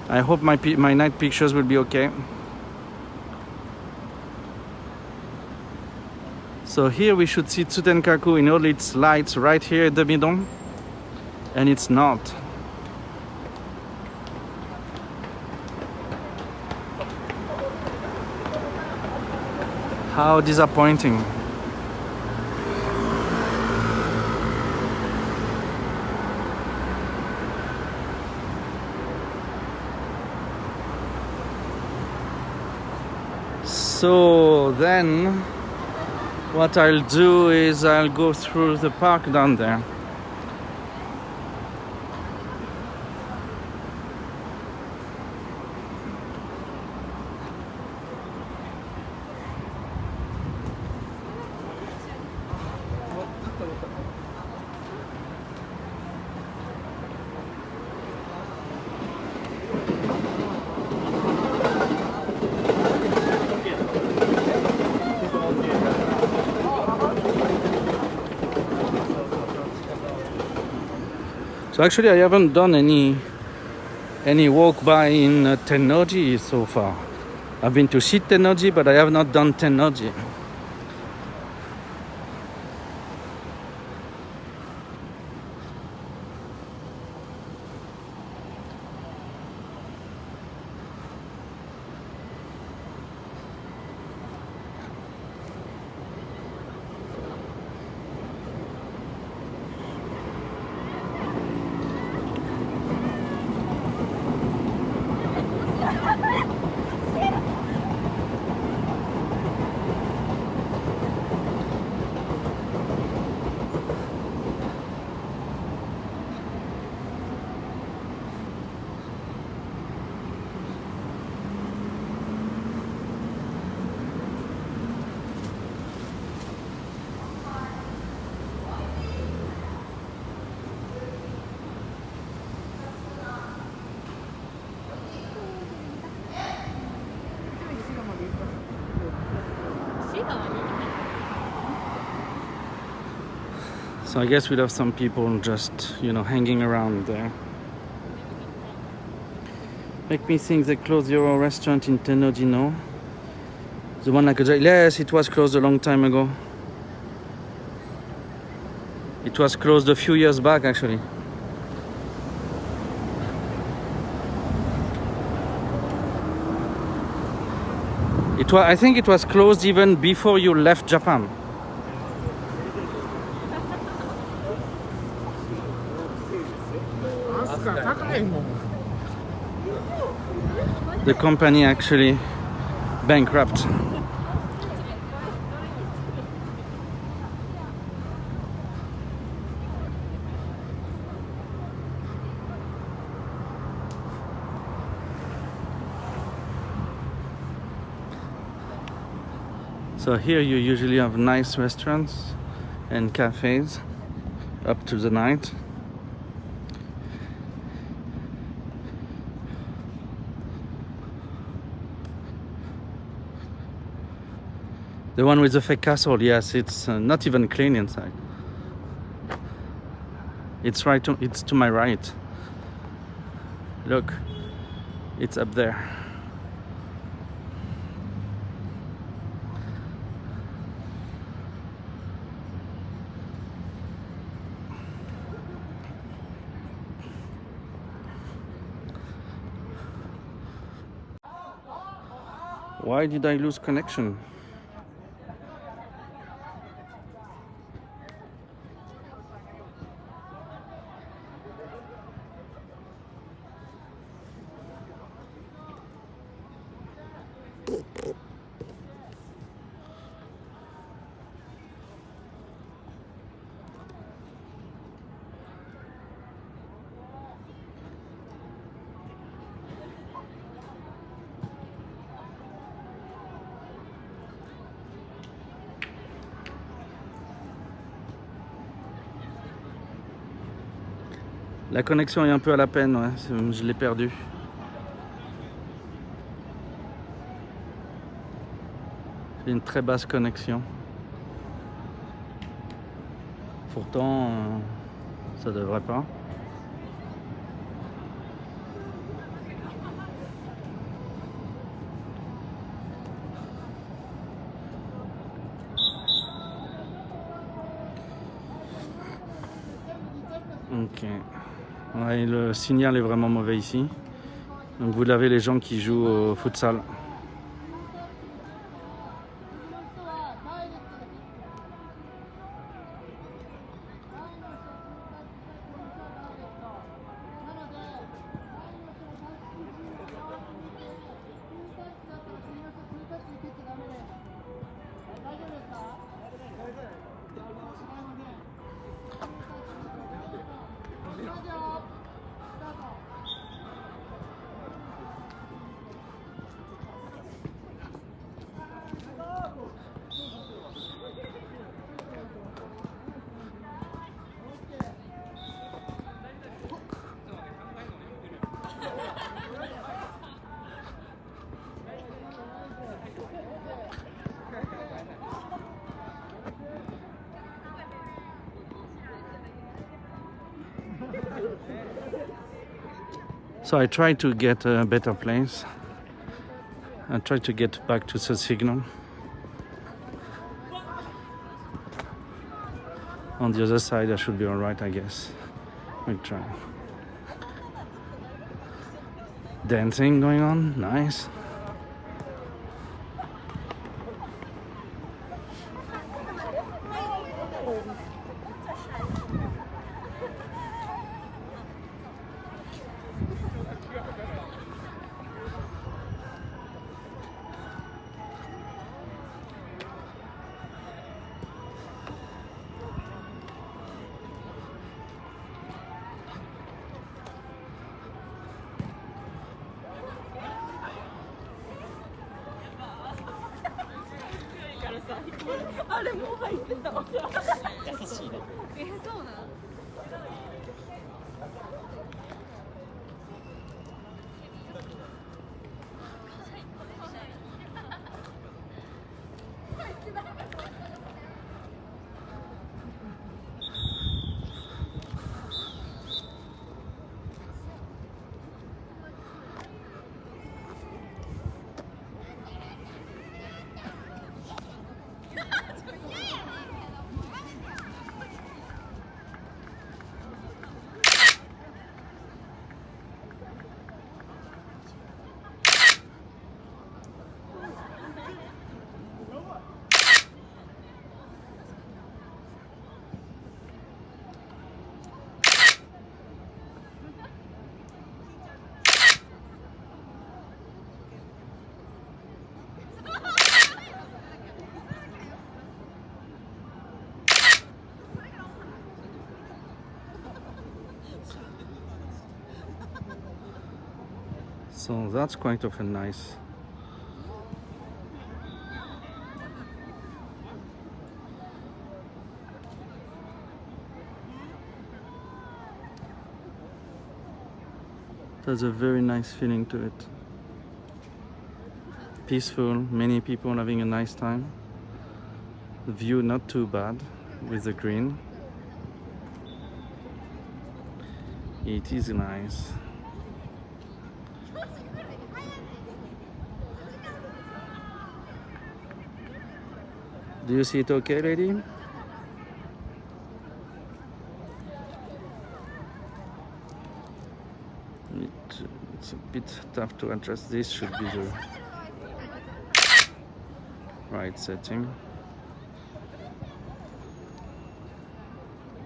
I hope my night pictures will be okay. So here we should see Tsutenkaku in all its lights right here at the Midon, and it's not. How disappointing. So then what I'll do is I'll go through the park down there. So actually I haven't done any walk by in Tennoji so far. I've been to Shit Tennoji, but I have not done Tennoji. So I guess we'd have some people just, hanging around there. Make me think they closed your restaurant in Tennoji, no? The one like yes, it was closed a long time ago. It was closed a few years back, actually. I think it was closed even before you left Japan. The company actually bankrupt. So here you usually have nice restaurants and cafes up to the night. The one with the fake castle, yes, it's not even clean inside. It's to my right. Look, it's up there. Why did I lose connection? La connexion est un peu à la peine, ouais. Je l'ai perdue. J'ai une très basse connexion. Pourtant, ça devrait pas. Ok. Ouais, le signal est vraiment mauvais ici. Donc vous avez les gens qui jouent au futsal. So I try to get a better place. I try to get back to the signal. On the other side, I should be all right, I guess. We'll try. Dancing going on, nice. So that's quite often nice. There's a very nice feeling to it. Peaceful, many people having a nice time. The view not too bad with the green. It is nice. Do you see it okay, lady? It's a bit tough to adjust. This should be the Right setting.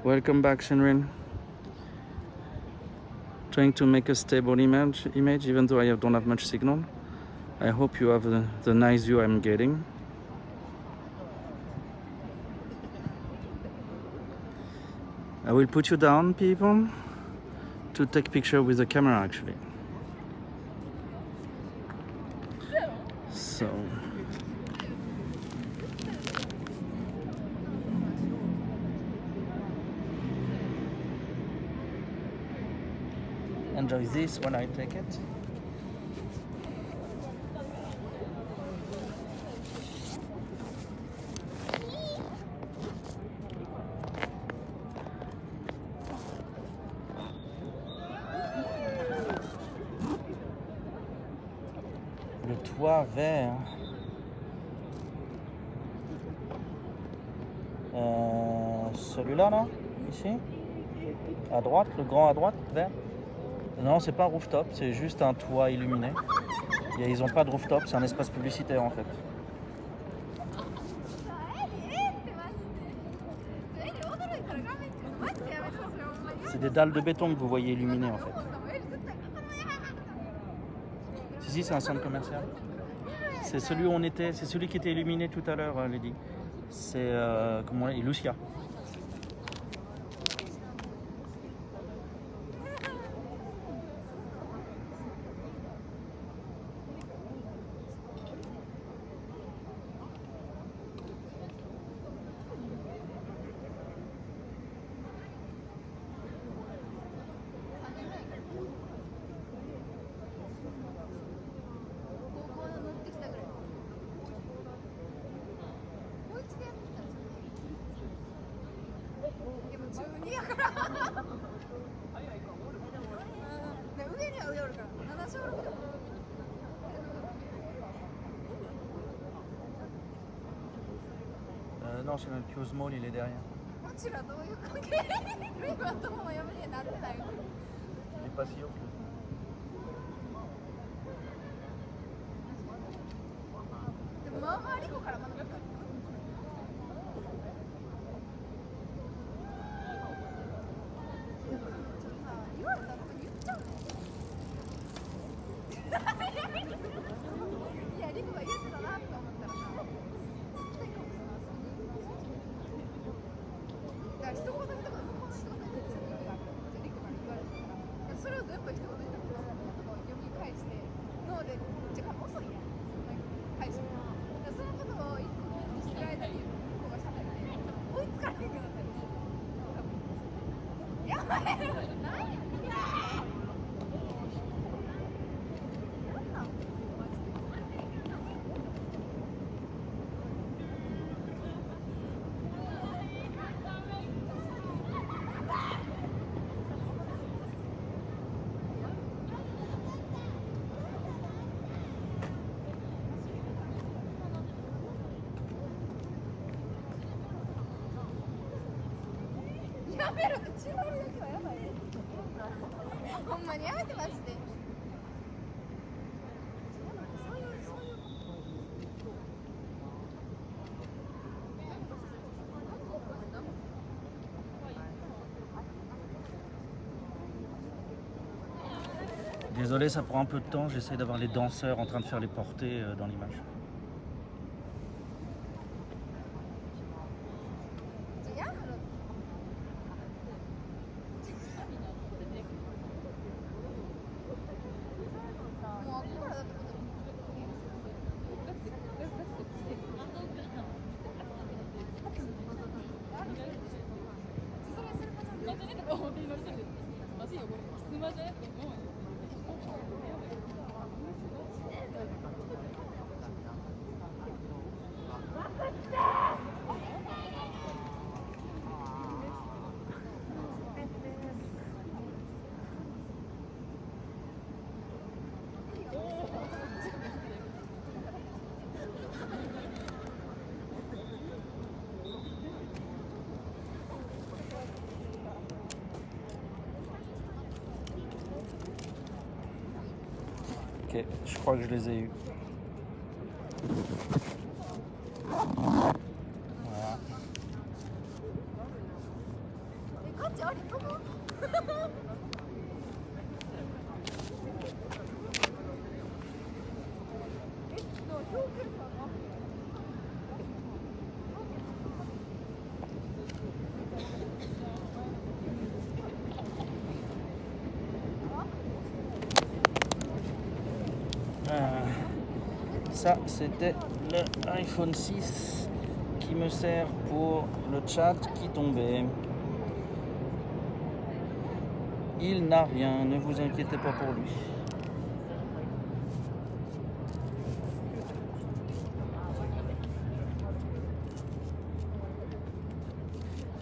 Welcome back, Shinrin. Trying to make a stable image even though I don't have much signal. I hope you have the nice view I'm getting. I will put you down, people, to take picture with the camera actually. So enjoy this when I take it. Le toit vert. Celui-là, là, ici, à droite, le grand à droite, vert. Non, c'est pas un rooftop, c'est juste un toit illuminé. Ils ont pas de rooftop, c'est un espace publicitaire en fait. C'est des dalles de béton que vous voyez illuminées en fait. Si, c'est un centre commercial. C'est celui où on était, c'est celui qui était illuminé tout à l'heure, Lady. C'est comment on dit, Lucia. Non, c'est même Kyo Small, il est derrière. Il est pas si haut. Désolé, ça prend un peu de temps, j'essaie d'avoir les danseurs en train de faire les portées dans l'image. Ok, je crois que je les ai eus. Ça, c'était le iPhone 6 qui me sert pour le chat qui tombait. Il n'a rien, ne vous inquiétez pas pour lui.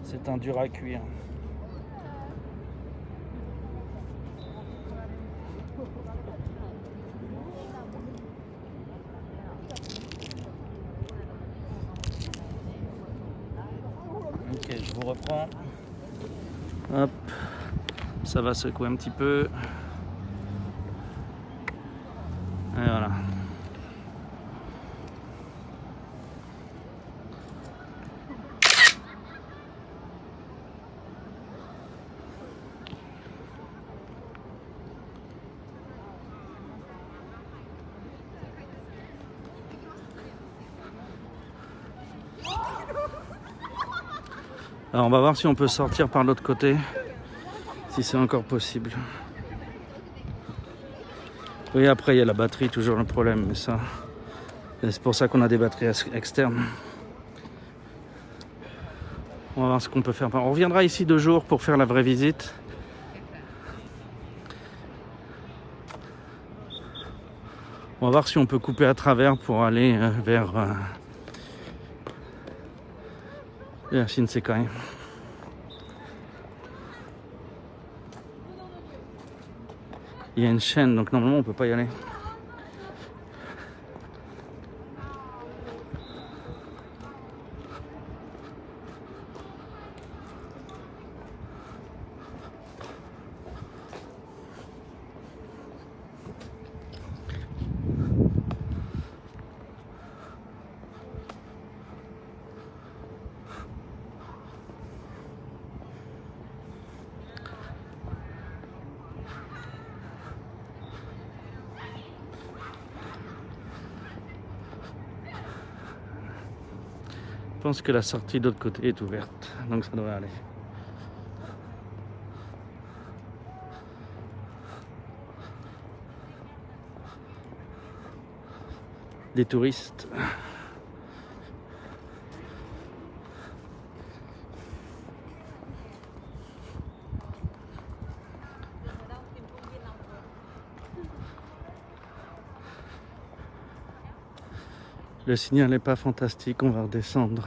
C'est un dur à cuire. Ok, je vous reprends. Hop, ça va secouer un petit peu. Et voilà. Alors on va voir si on peut sortir par l'autre côté, si c'est encore possible. Oui, après il y a la batterie, toujours le problème, mais ça, c'est pour ça qu'on a des batteries externes. On va voir ce qu'on peut faire. On reviendra ici 2 jours pour faire la vraie visite. On va voir si on peut couper à travers pour aller vers shinsekai. Il y a une chaîne, donc normalement on peut pas y aller. Je pense que la sortie de l'autre côté est ouverte, donc ça devrait aller. Des touristes. Le signal n'est pas fantastique, on va redescendre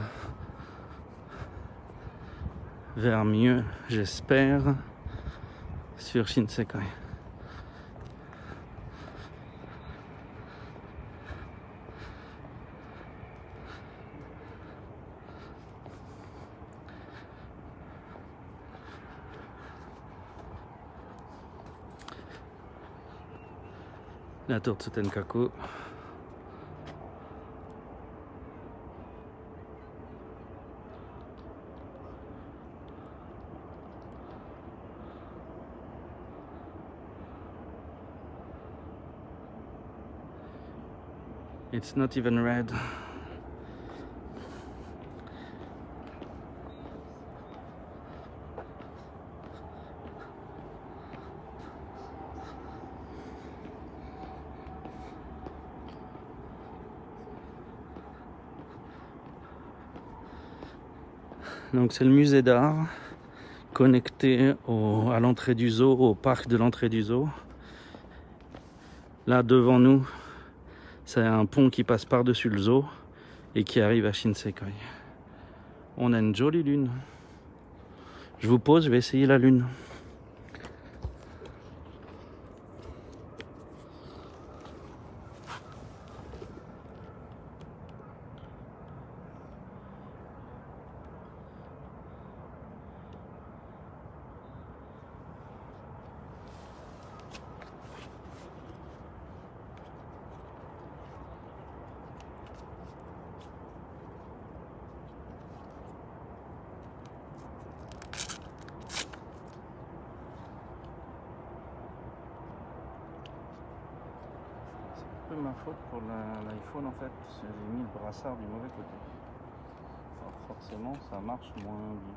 vers mieux, j'espère, sur Shinsekai. La tour de Tsutenkaku. It's not even red. Donc c'est le musée d'art connecté à l'entrée du zoo, au parc de l'entrée du zoo. Là devant nous, c'est un pont qui passe par-dessus le zoo et qui arrive à Shinsekai. On a une jolie lune. Je vous pose, je vais essayer la lune. peu ma faute pour l'iPhone en fait. J'ai mis le brassard du mauvais côté. Alors forcément ça marche moins bien.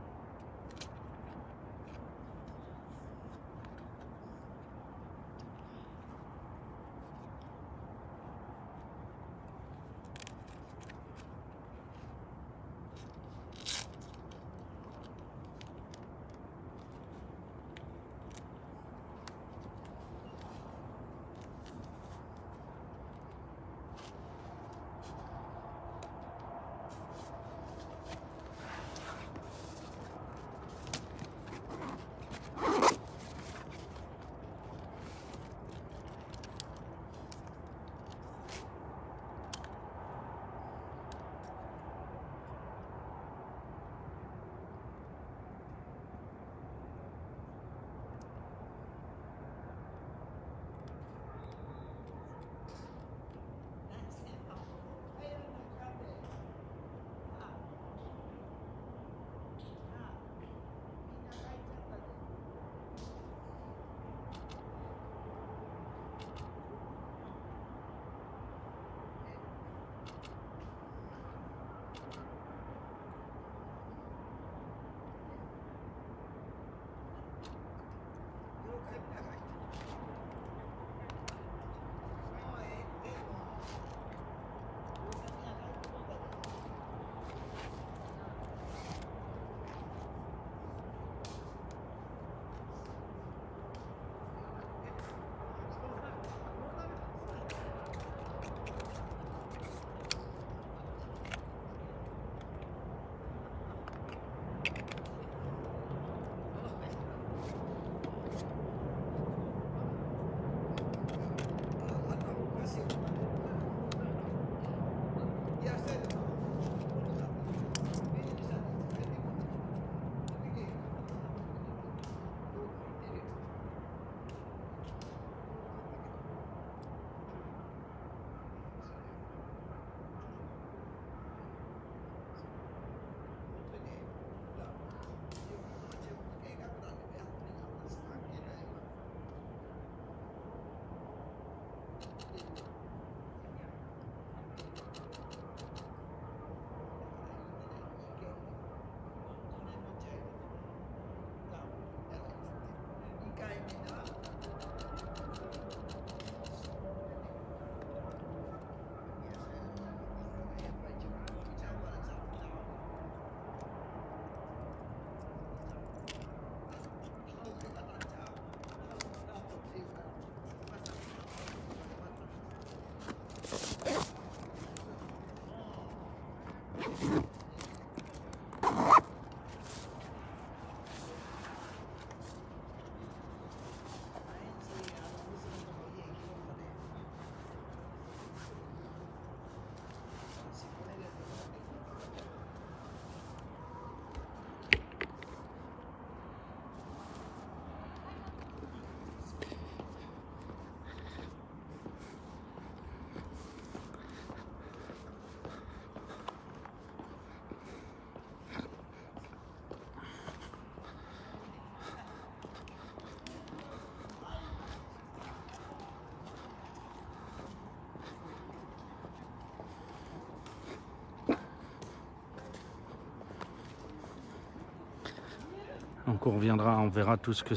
Donc on reviendra, on verra tout ce que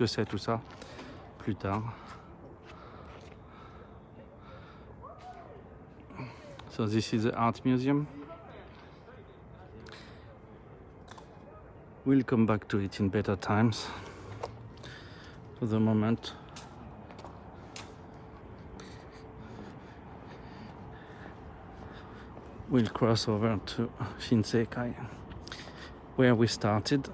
c'est tout ça plus tard. So this is the art museum. We'll come back to it in better times. For the moment, we'll cross over to Shinsekai, where we started.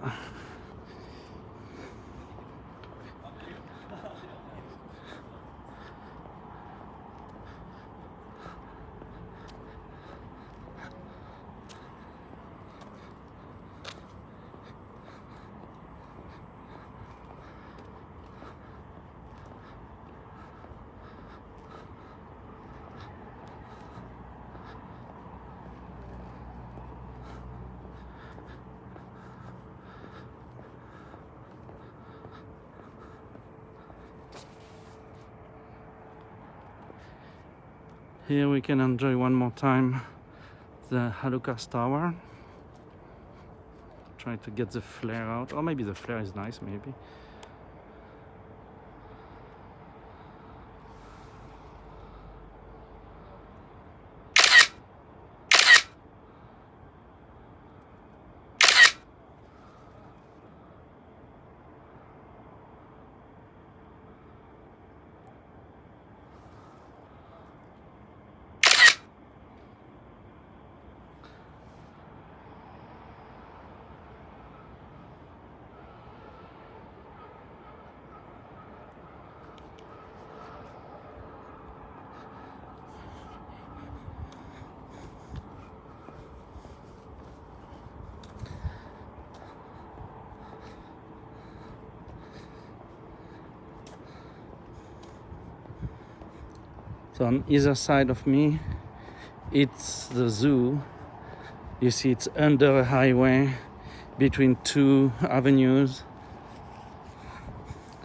Here we can enjoy one more time the Halukas Tower. Try to get the flare out, or maybe the flare is nice, maybe. So on either side of me, it's the zoo. You see, it's under a highway between two avenues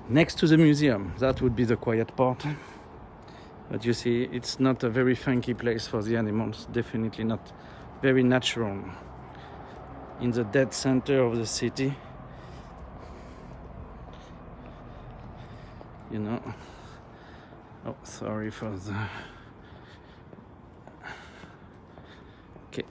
next to the museum. That would be the quiet part. But you see, it's not a very funky place for the animals. Definitely not very natural. In the dead center of the city, you know. Oh, sorry for the... Okay.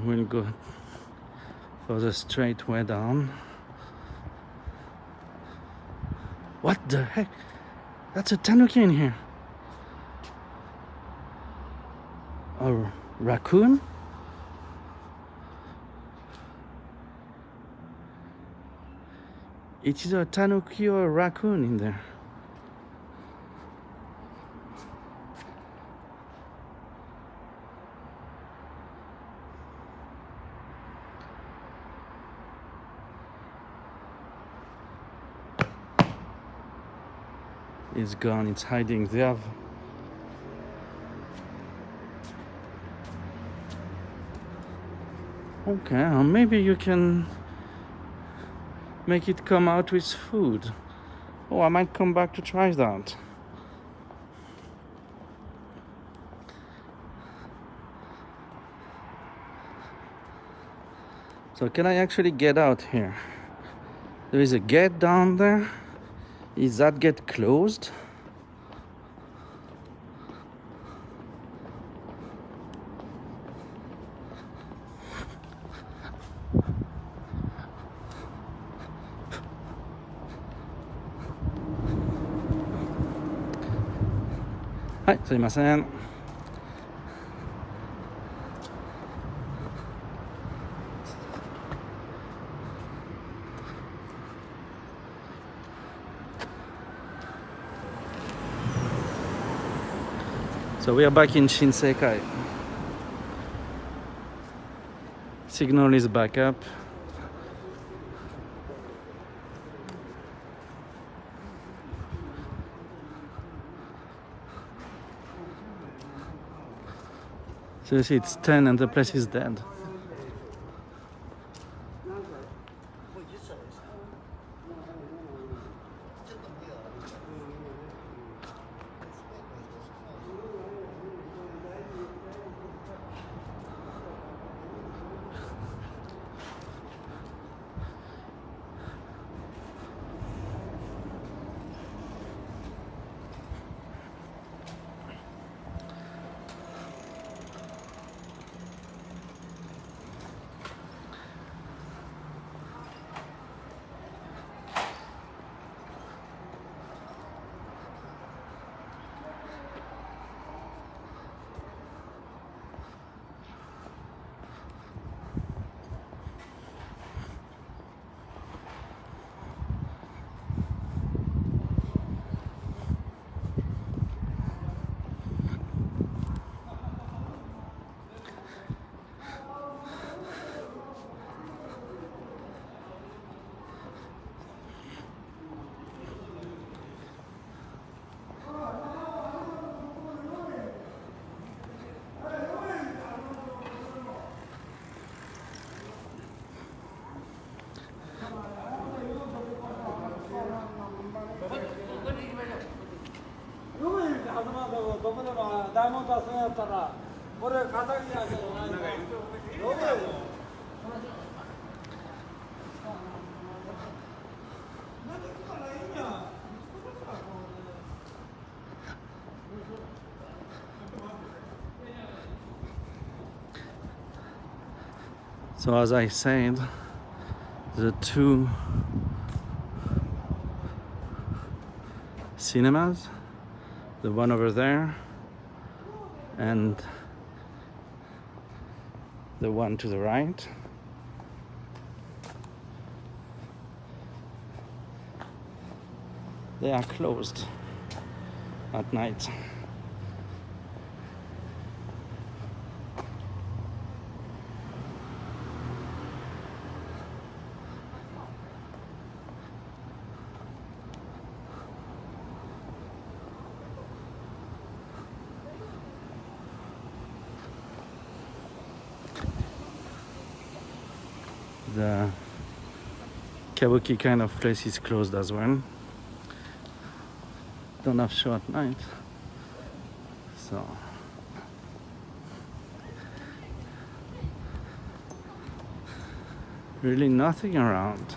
We'll go for the straight way down. What the heck? That's a tanuki in here. A raccoon? It is a tanuki or a raccoon in there. It's gone, it's hiding. They have... Okay, maybe you can make it come out with food. Oh, I might come back to try that. So can I actually get out here? There is a gate down there. Is that gate closed? Hi, すいません。So we are back in Shinsekai. Signal is back up. So you see, it's 10 and the place is dead. So as I said, the two cinemas, the one over there and the one to the right, they are closed at night. The kabuki kind of place is closed as well. Don't have show at night, so really nothing around.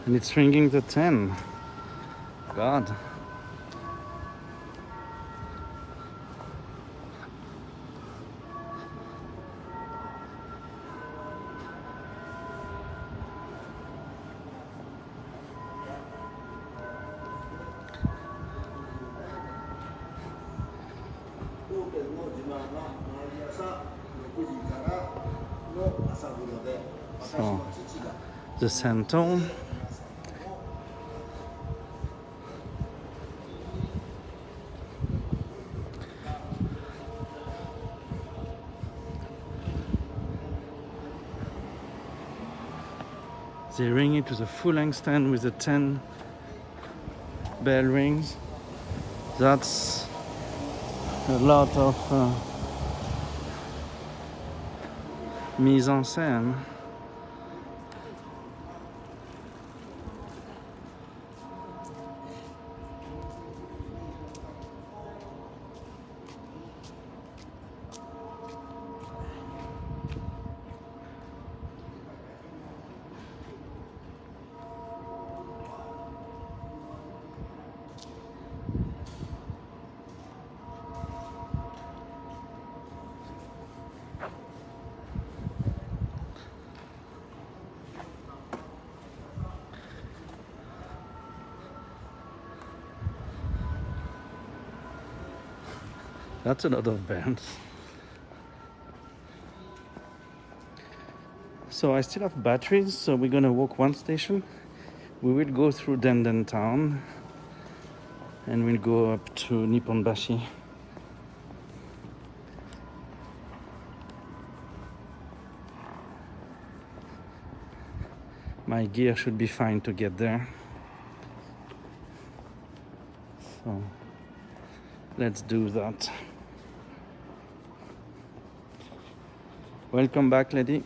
And it's ringing the 10. God. So, the Santon. They ring it to the full length stand with the 10 bell rings. That's a lot of mise en scène. That's a lot of bands. So I still have batteries, so we're gonna walk one station. We will go through Denden town and we'll go up to Nipponbashi. My gear should be fine to get there. So let's do that. Welcome back, lady.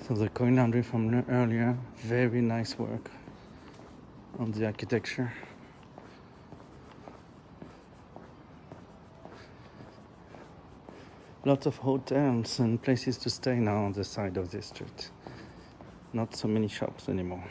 So the coin laundry from earlier, very nice work on the architecture. Lots of hotels and places to stay now on the side of this street. Not so many shops anymore.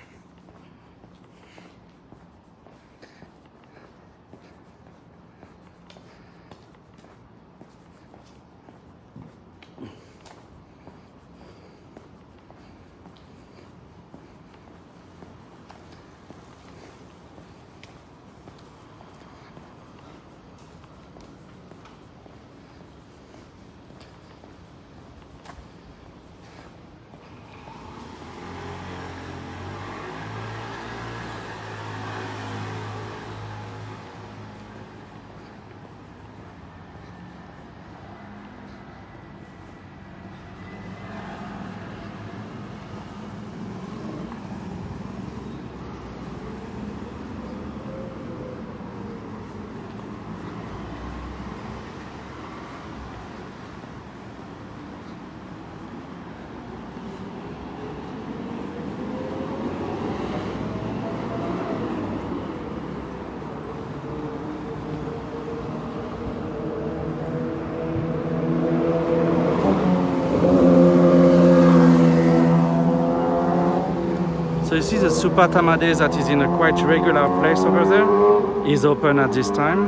So you see the Supa Tamade that is in a quite regular place over there is open at this time.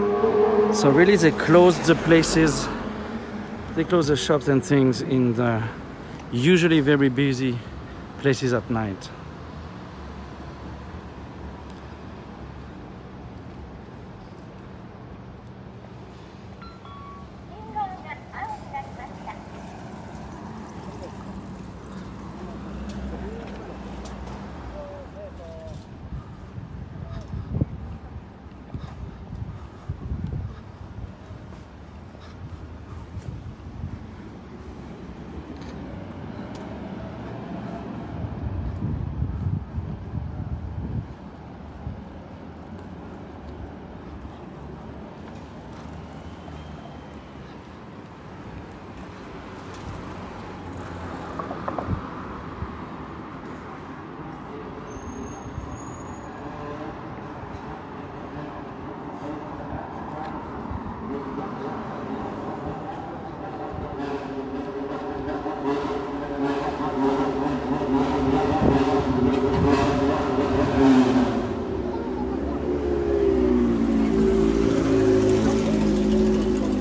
So really they close the places, they close the shops and things in the usually very busy places at night.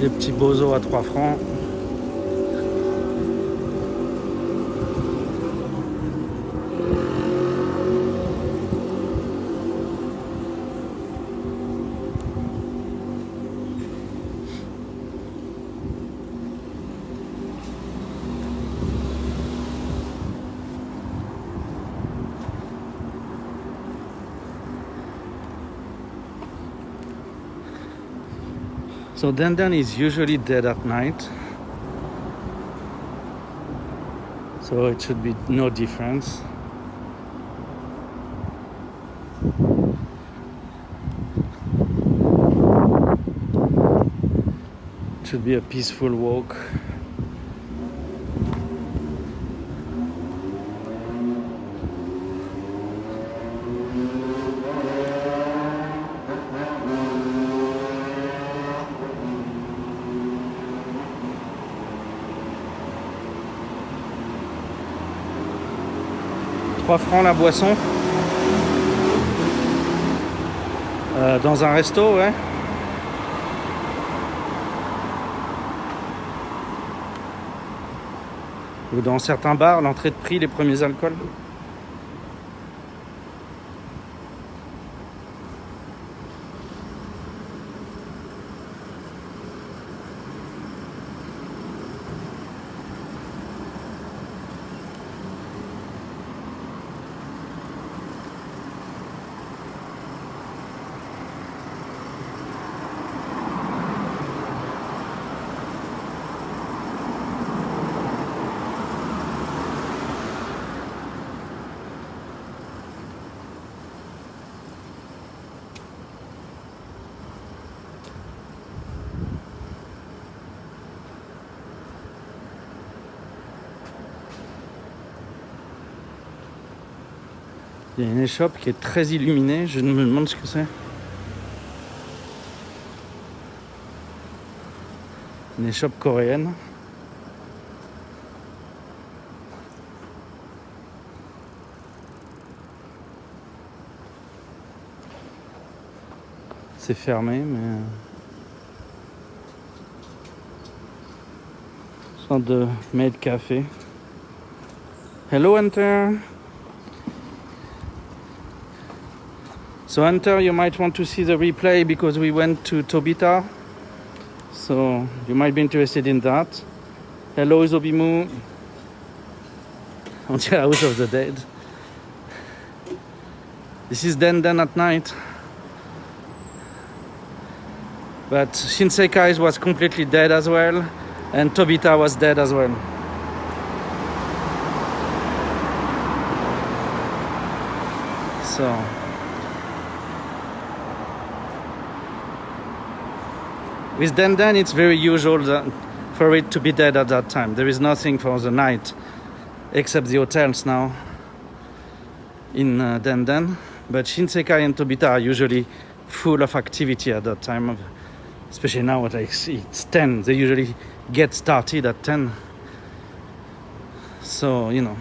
Des petits bozos à 3 francs. So Dandan is usually dead at night. So it should be no difference. It should be a peaceful walk. £3 la boisson. Dans un resto, ouais. Ou dans certains bars, l'entrée de prix, les premiers alcools. Il y a une échoppe qui est très illuminée, je me demande ce que c'est. Une échoppe coréenne. C'est fermé, mais... sorte de maid café. Hello, Hunter. So Hunter, you might want to see the replay because we went to Tobita. So you might be interested in that. Hello, Isobimu. On the House of the Dead. This is Dandan at night. But Shinsekai was completely dead as well. And Tobita was dead as well. So... with Dandan, it's very usual for it to be dead at that time. There is nothing for the night, except the hotels now in Dandan. But Shinsekai and Tobita are usually full of activity at that time, especially now it's 10. They usually get started at 10. So, you know.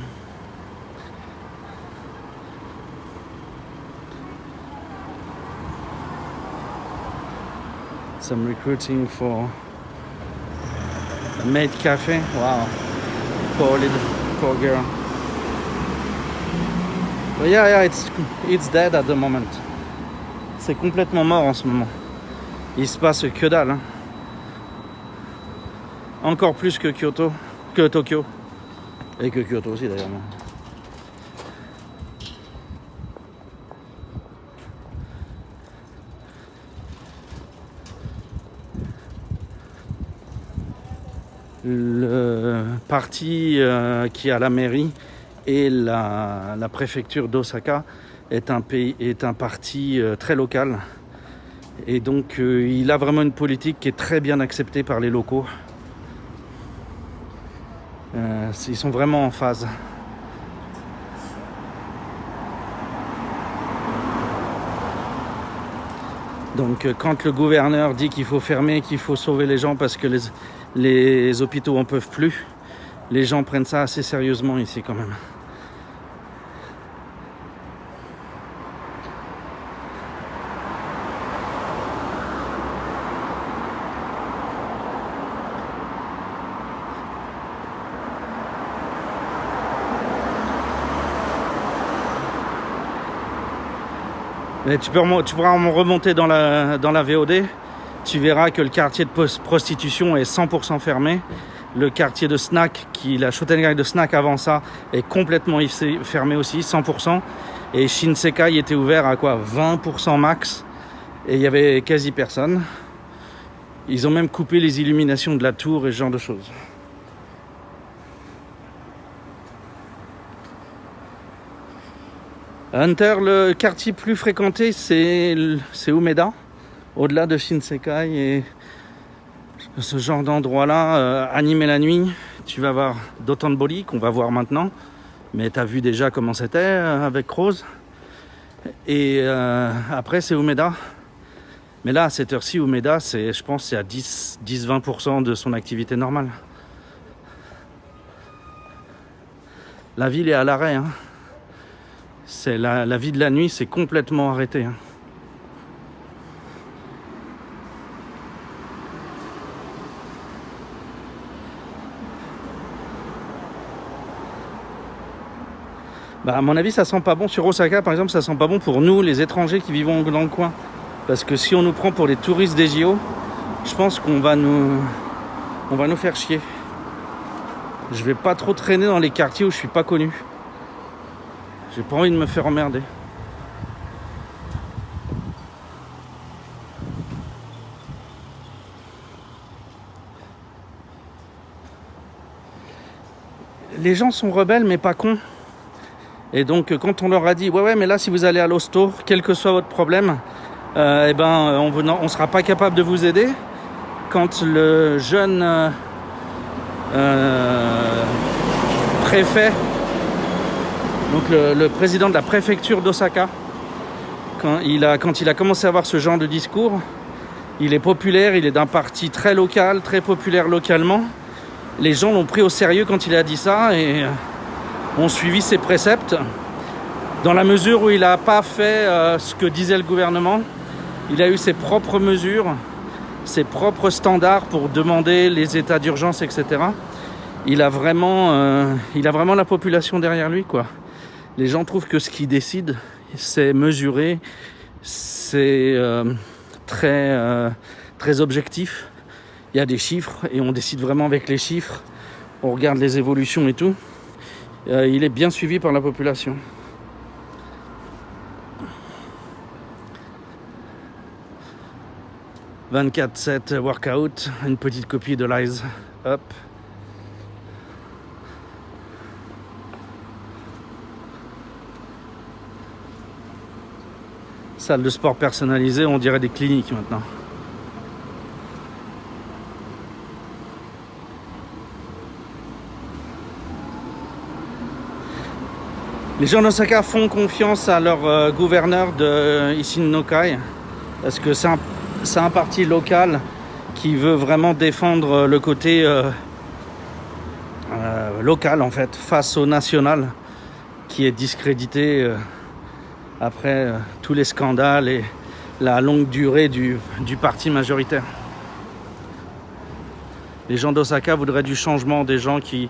Some recruiting for a maid cafe. Wow, poor girl. But yeah, it's dead at the moment. C'est complètement mort en ce moment. Il se passe que dalle. Hein. Encore plus que Tokyo. Et que Kyoto aussi d'ailleurs. Le parti qui a la mairie et la préfecture d'Osaka est un parti très local. Et donc il a vraiment une politique qui est très bien acceptée par les locaux. Ils sont vraiment en phase. Donc quand le gouverneur dit qu'il faut fermer, qu'il faut sauver les gens parce que les hôpitaux en peuvent plus, les gens prennent ça assez sérieusement ici quand même. Mais tu pourras me remonter dans la VOD, tu verras que le quartier de prostitution est 100% fermé. Le quartier de snack, la Shotengai de snack avant ça, est complètement fermé aussi, 100%. Et Shinsekai était ouvert à 20% max. Et il y avait quasi personne. Ils ont même coupé les illuminations de la tour et ce genre de choses. Hunter, le quartier plus fréquenté, c'est Umeda, au-delà de Shinsekai et ce genre d'endroit-là, animé la nuit. Tu vas voir Dotonbori, qu'on va voir maintenant, mais tu as vu déjà comment c'était avec Rose. Et après, c'est Umeda. Mais là, à cette heure-ci, Umeda, je pense c'est à 10-20% de son activité normale. La ville est à l'arrêt, hein. C'est la vie de la nuit, c'est complètement arrêté. Hein. À mon avis, ça sent pas bon. Sur Osaka, par exemple, ça sent pas bon pour nous, les étrangers qui vivons dans le coin. Parce que si on nous prend pour les touristes des JO, je pense qu'on va nous faire chier. Je vais pas trop traîner dans les quartiers où je suis pas connu. J'ai pas envie de me faire emmerder. Les gens sont rebelles mais pas cons. Et donc quand on leur a dit ouais mais là si vous allez à l'hosto, quel que soit votre problème, on sera pas capable de vous aider. Quand le jeune préfet, donc le président de la préfecture d'Osaka, quand il a commencé à avoir ce genre de discours, il est populaire, il est d'un parti très local, très populaire localement. Les gens l'ont pris au sérieux quand il a dit ça et ont suivi ses préceptes. Dans la mesure où il n'a pas fait ce que disait le gouvernement, il a eu ses propres mesures, ses propres standards pour demander les états d'urgence, etc. Il a vraiment la population derrière lui, quoi. Les gens trouvent que ce qu'il décide, c'est mesuré, c'est très objectif. Il y a des chiffres et on décide vraiment avec les chiffres. On regarde les évolutions et tout. Il est bien suivi par la population. « 24/7 workout », une petite copie de l'Eyes Up. Salle de sport personnalisée, on dirait des cliniques maintenant. Les gens d'Osaka font confiance à leur gouverneur de Ishinokai parce que c'est un parti local qui veut vraiment défendre le côté local en fait face au national qui est discrédité après tous les scandales et la longue durée du parti majoritaire. Les gens d'Osaka voudraient du changement, des gens qui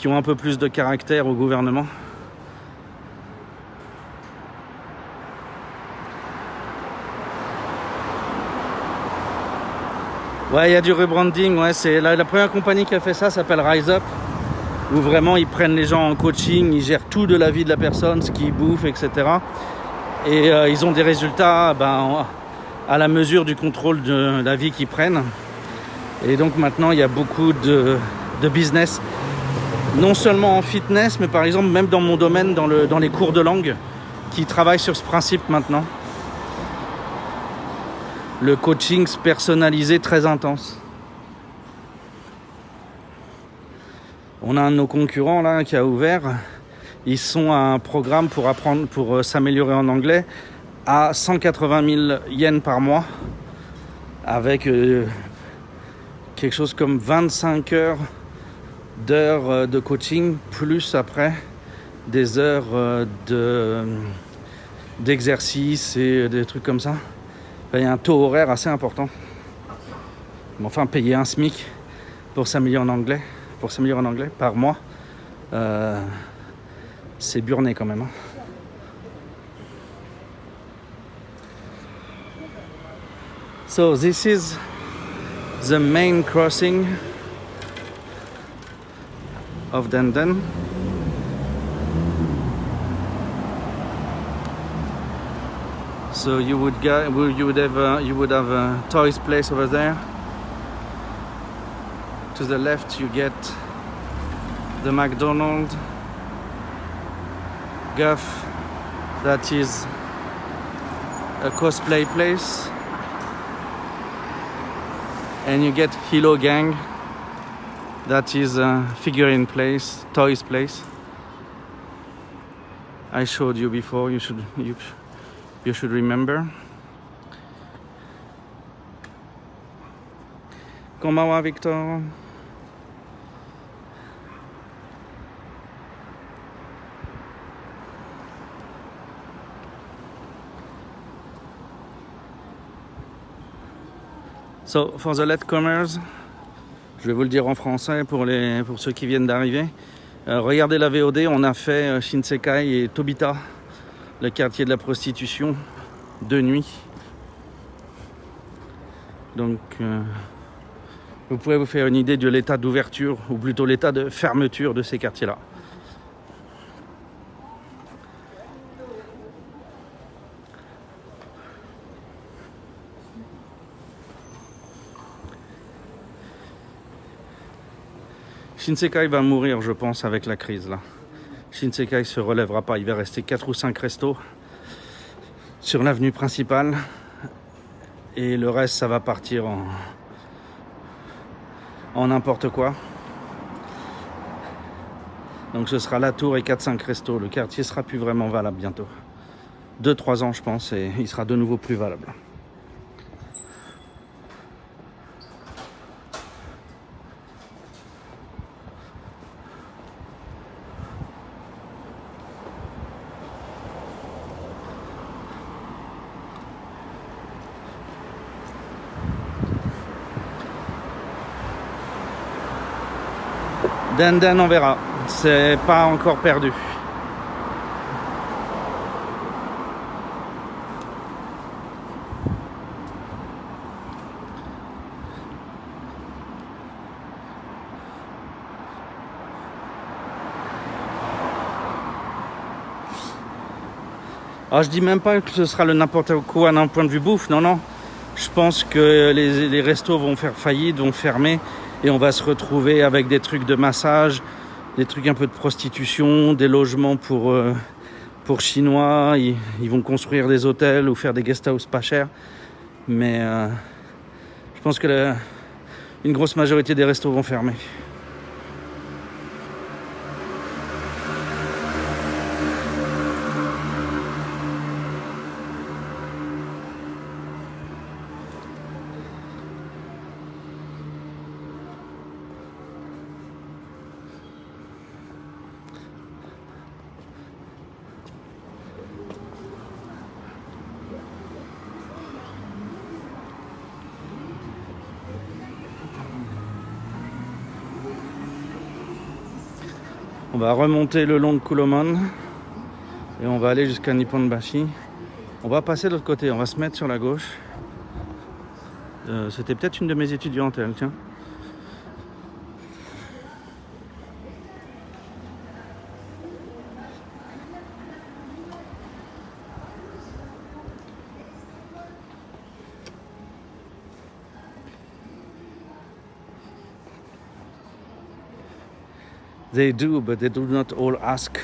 ont un peu plus de caractère au gouvernement. Ouais, il y a du rebranding. Ouais, c'est la première compagnie qui a fait ça s'appelle Rise Up, où vraiment ils prennent les gens en coaching, ils gèrent tout de la vie de la personne, ce qu'ils bouffent, etc. Et ils ont des résultats à la mesure du contrôle de la vie qu'ils prennent. Et donc maintenant, il y a beaucoup de business, non seulement en fitness, mais par exemple même dans mon domaine, dans les cours de langue, qui travaillent sur ce principe maintenant. Le coaching personnalisé très intense. On a un de nos concurrents là qui a ouvert. Ils sont à un programme pour s'améliorer en anglais à 180 000 yens par mois, avec quelque chose comme 25 heures d'heures de coaching, plus après des heures d'exercice et des trucs comme ça. Il y a un taux horaire assez important. Mais enfin, payer un SMIC pour s'améliorer en anglais par mois, c'est burné quand même. Hein. So this is the main crossing of Denden. So you would have a toys place over there. To the left you get the McDonald's, Guff, that is a cosplay place, and you get Hilo Gang, that is a figurine place, toys place. I showed you before, you should remember. Konbanwa, Victor. So, for the latecomers, je vais vous le dire en français pour ceux qui viennent d'arriver. Regardez la VOD, on a fait Shinsekai et Tobita, le quartier de la prostitution, de nuit. Donc, vous pouvez vous faire une idée de l'état d'ouverture, ou plutôt l'état de fermeture de ces quartiers-là. Shinsekai va mourir, je pense, avec la crise là. Shinsekai se relèvera pas, il va rester 4 ou 5 restos sur l'avenue principale et le reste ça va partir en n'importe quoi. Donc ce sera la tour et 4-5 restos, le quartier sera plus vraiment valable bientôt. 2-3 ans je pense et il sera de nouveau plus valable. Denden, on verra. C'est pas encore perdu. Alors je dis même pas que ce sera le n'importe quoi d'un point de vue bouffe, non, non. Je pense que les restos vont faire faillite, vont fermer et on va se retrouver avec des trucs de massage, des trucs un peu de prostitution, des logements pour Chinois. Ils vont construire des hôtels ou faire des guest house pas chers. Mais je pense que une grosse majorité des restos vont fermer. On va remonter le long de Kulomon et on va aller jusqu'à Nipponbashi. On va passer de l'autre côté, on va se mettre sur la gauche. C'était peut-être une de mes étudiantes, elle, tiens. They do, but they do not all ask.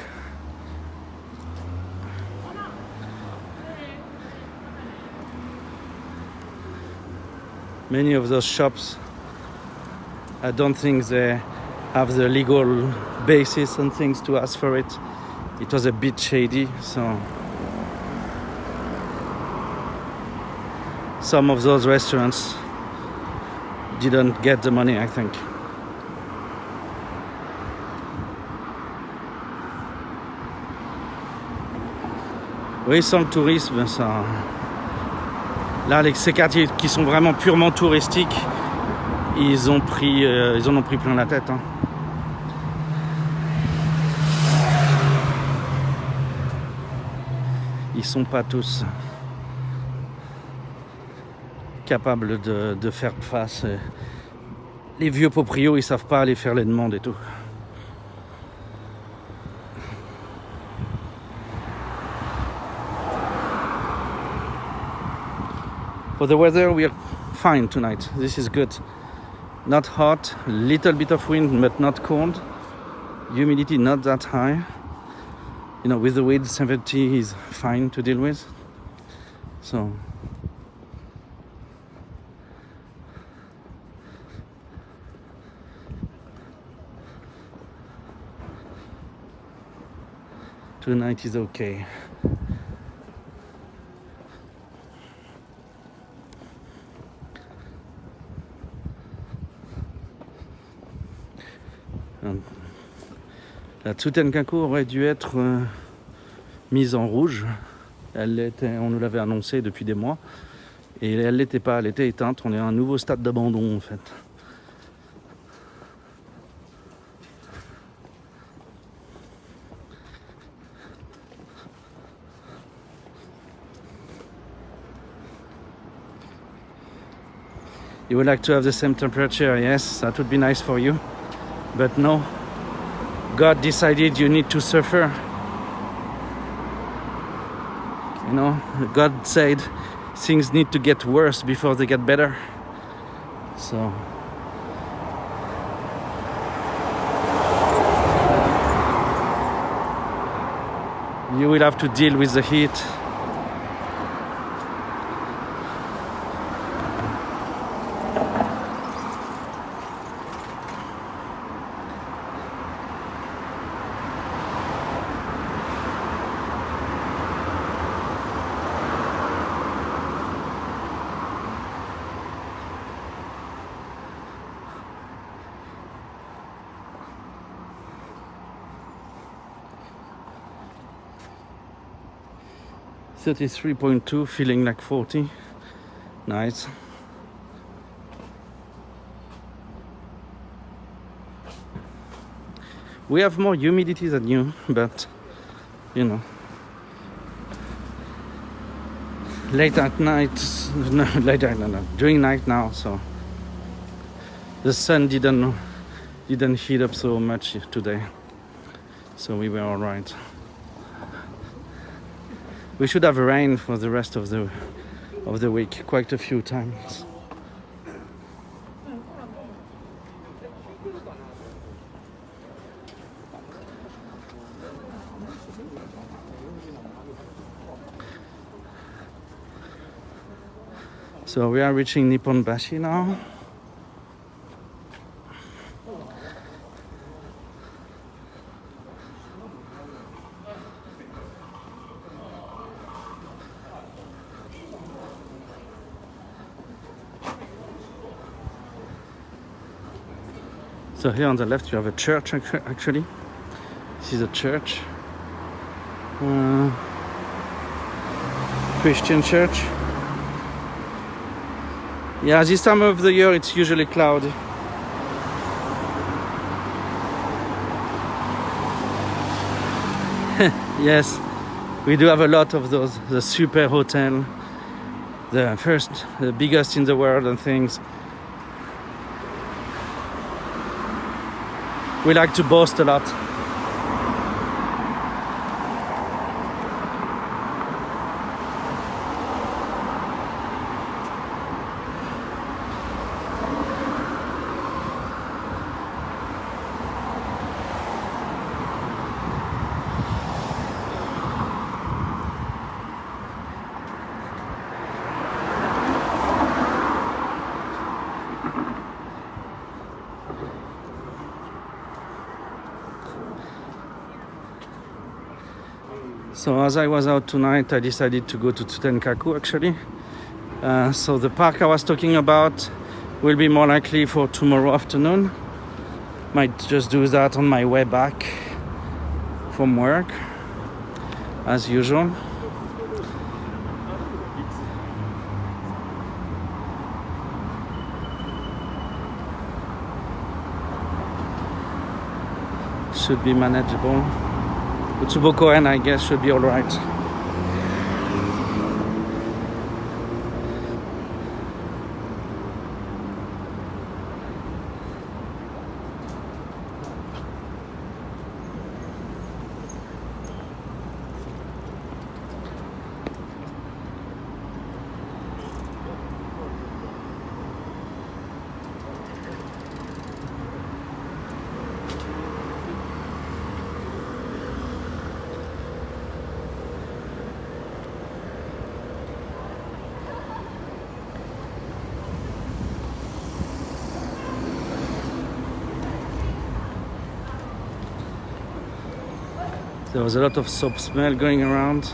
Many of those shops, I don't think they have the legal basis and things to ask for it. It was a bit shady, so some of those restaurants didn't get the money, I think. Oui, sans le tourisme, ça... Là, ces quartiers qui sont vraiment purement touristiques, ils en ont pris plein la tête. Hein. Ils sont pas tous capables de faire face. Les vieux proprios, ils savent pas aller faire les demandes et tout. For the weather, we are fine tonight. This is good. Not hot, little bit of wind, but not cold. Humidity not that high. You know, with the wind, 70 is fine to deal with. So, tonight is okay. La Tsutenkaku aurait dû être mise en rouge. On nous l'avait annoncé depuis des mois. Et elle l'était pas, elle était éteinte. On est à un nouveau stade d'abandon en fait. You would like to have the same temperature? Yes, that would be nice for you. But no. God decided you need to suffer. You know, God said things need to get worse before they get better. So you will have to deal with the heat. .2, feeling like 40. Nice. We have more humidity than you, but you know, late at night, no, during night now, so the sun didn't heat up so much today, so we were all right. We should have rain for the rest of the week, quite a few times. So we are reaching Nipponbashi now. So here on the left you have a church actually. This is a church. Christian church. Yeah, this time of the year it's usually cloudy. Yes, we do have a lot of those. The super hotel, the biggest in the world and things. We like to boast a lot. So as I was out tonight, I decided to go to Tsutenkaku actually. So the park I was talking about will be more likely for tomorrow afternoon. Might just do that on my way back from work, as usual. Should be manageable. Utsubokoen, I guess, should be all right. There was a lot of soap smell going around.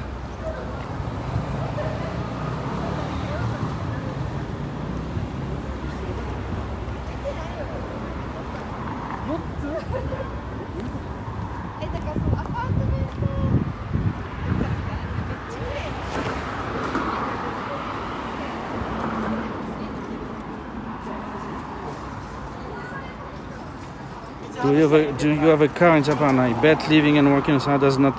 Do you have a car in Japan? I bet living and working inside does not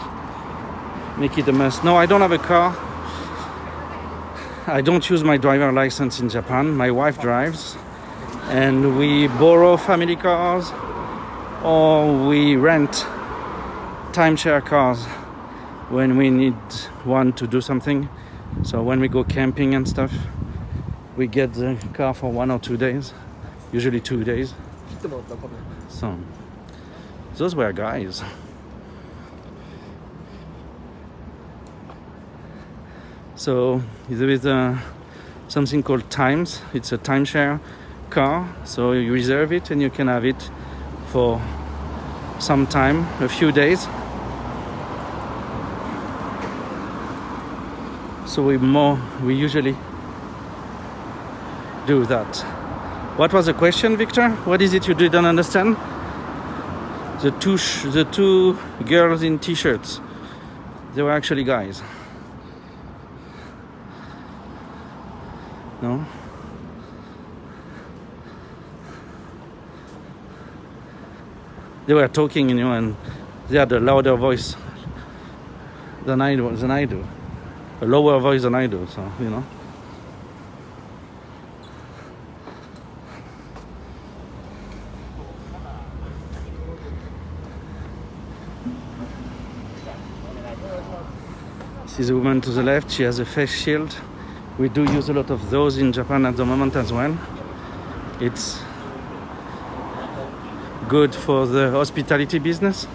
make it a mess. No, I don't have a car. I don't use my driver license in Japan. My wife drives. And we borrow family cars or we rent timeshare cars when we need one to do something. So when we go camping and stuff, we get the car for 1 or 2 days, usually 2 days. So those were guys. So there is something called Times. It's a timeshare car. So you reserve it and you can have it for some time, a few days. So we usually do that. What was the question, Victor? What is it you didn't understand? The two girls in t-shirts, they were actually guys. No? They were talking, and they had a louder voice than I do. A lower voice than I do, so, This is the woman to the left. She has a face shield. We do use a lot of those in Japan at the moment as well. It's good for the hospitality business.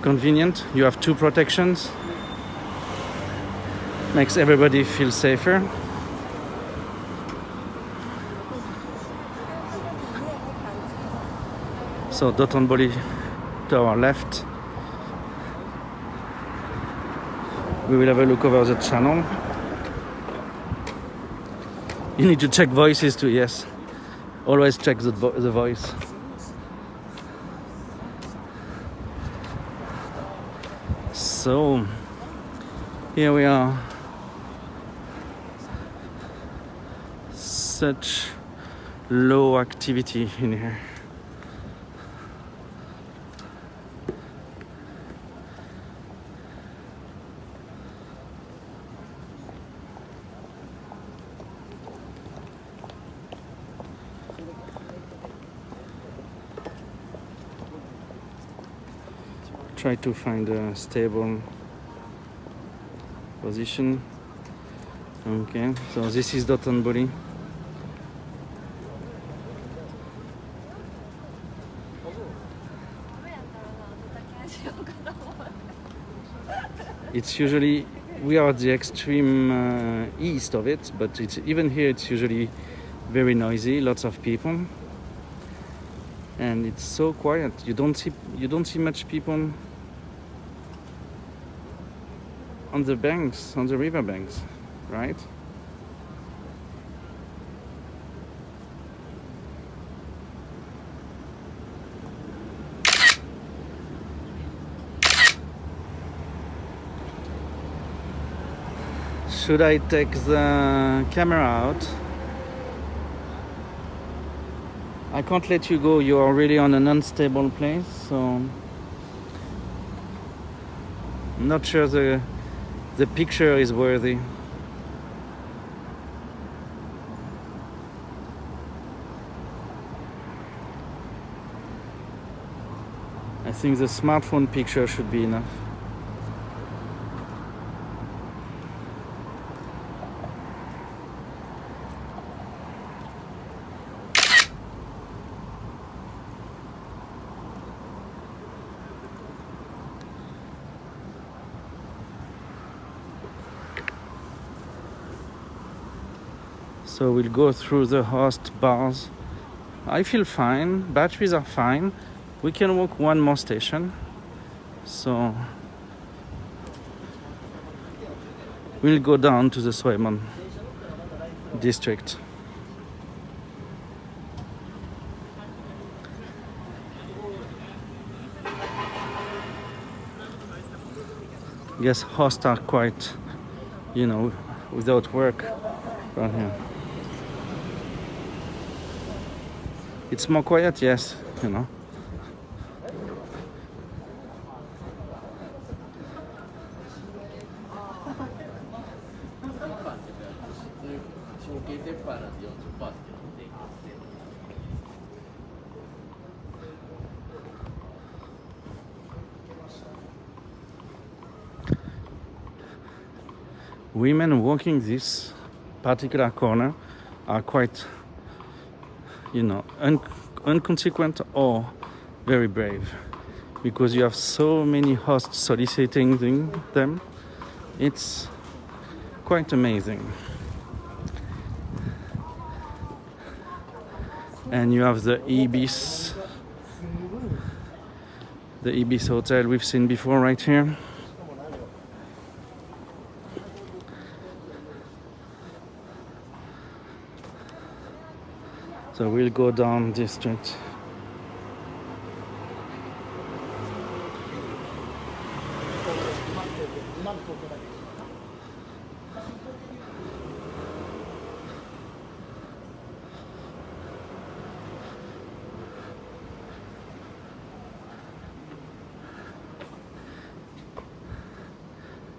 Convenient. You have 2 protections. Makes everybody feel safer. So Dotonbori to our left. We will have a look over the channel. You need to check voices too, yes. Always check the voice. So, here we are. Such low activity in here. try to find a stable position. Okay, so this is Dotonbori. It's usually, we are at the extreme east of it, but it's even here it's usually very noisy, lots of people, and it's so quiet. You don't see much people on the banks, on the river banks, right? Should I take the camera out? I can't let you go. You are really on an unstable place, so I'm not sure the picture is worthy. I think the smartphone picture should be enough. So we'll go through the host bars. I feel fine, batteries are fine. We can walk one more station. So we'll go down to the Suemon district. I guess hosts are quite, without work around here. It's more quiet, yes, Women walking this particular corner are quite, inconsequent or very brave, because you have so many hosts soliciting them. It's quite amazing. And you have the Ibis hotel we've seen before right here. So we'll go down this street.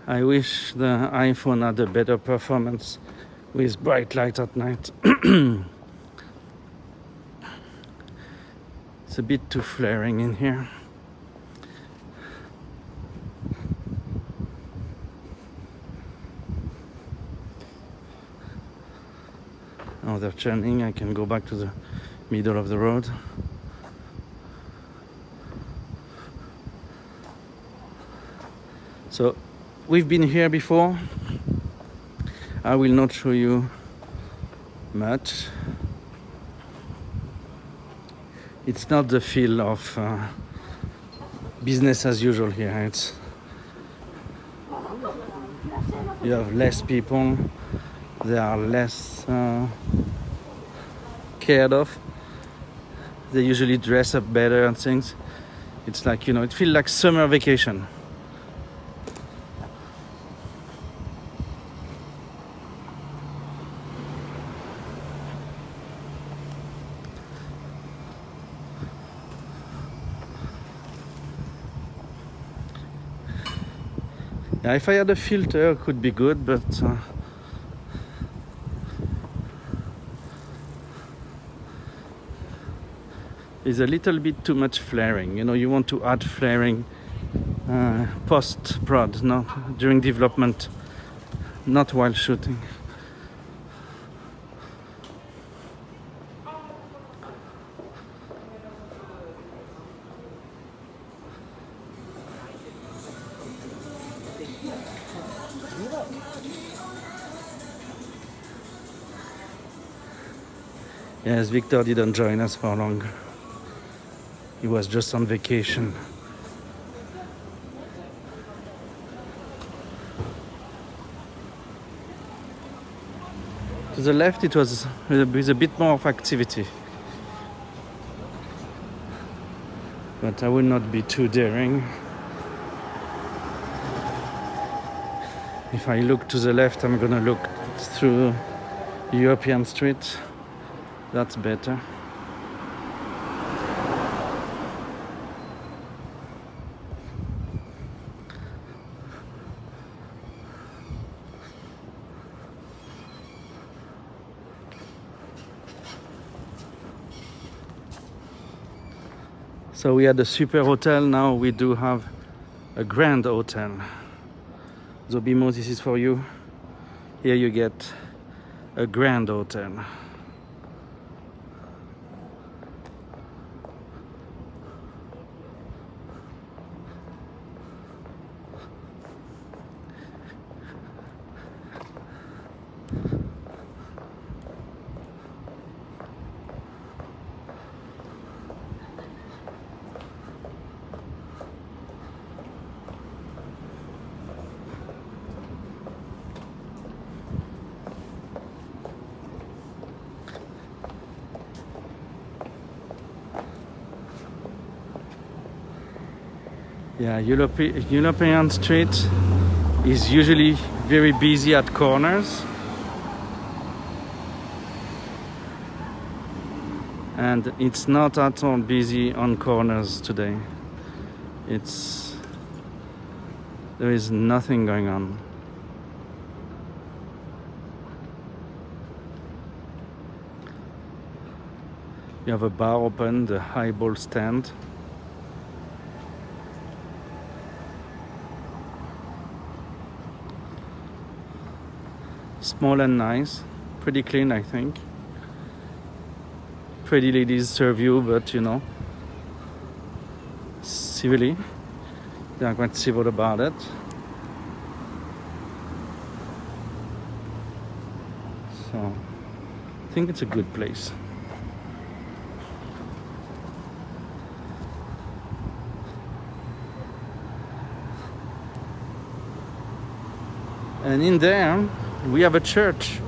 I wish the iPhone had a better performance with bright light at night. It's a bit too flaring in here. Oh, they're turning. I can go back to the middle of the road. So we've been here before. I will not show you much. It's not the feel of business as usual here. You have less people. They are less cared of. They usually dress up better and things. It's like, it feels like summer vacation. Yeah, if I had a filter, it could be good, but it's a little bit too much flaring. You want to add flaring post-prod, not during development, not while shooting. Yes, Victor didn't join us for long. He was just on vacation. To the left, it was with a bit more of activity. But I will not be too daring. If I look to the left, I'm gonna look through European Street. That's better. So we had a super hotel, now we do have a grand hotel. Zobimo, this is for you. Here you get a grand hotel. Yeah, European Street is usually very busy at corners. And it's not at all busy on corners today. There is nothing going on. You have a bar open, the highball stand. Small and nice, pretty clean, I think. Pretty ladies serve you, but you know, civilly. They are quite civil about it. So, I think it's a good place. And in there, we have a church.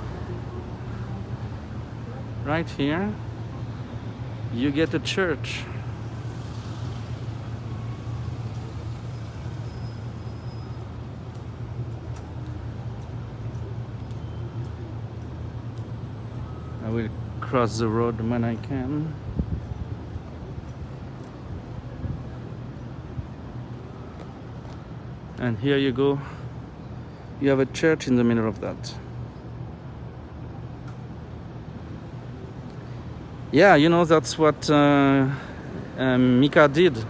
Right here, you get a church. I will cross the road when I can. And here you go. You have a church in the middle of that. Yeah, you know, that's what Mika did.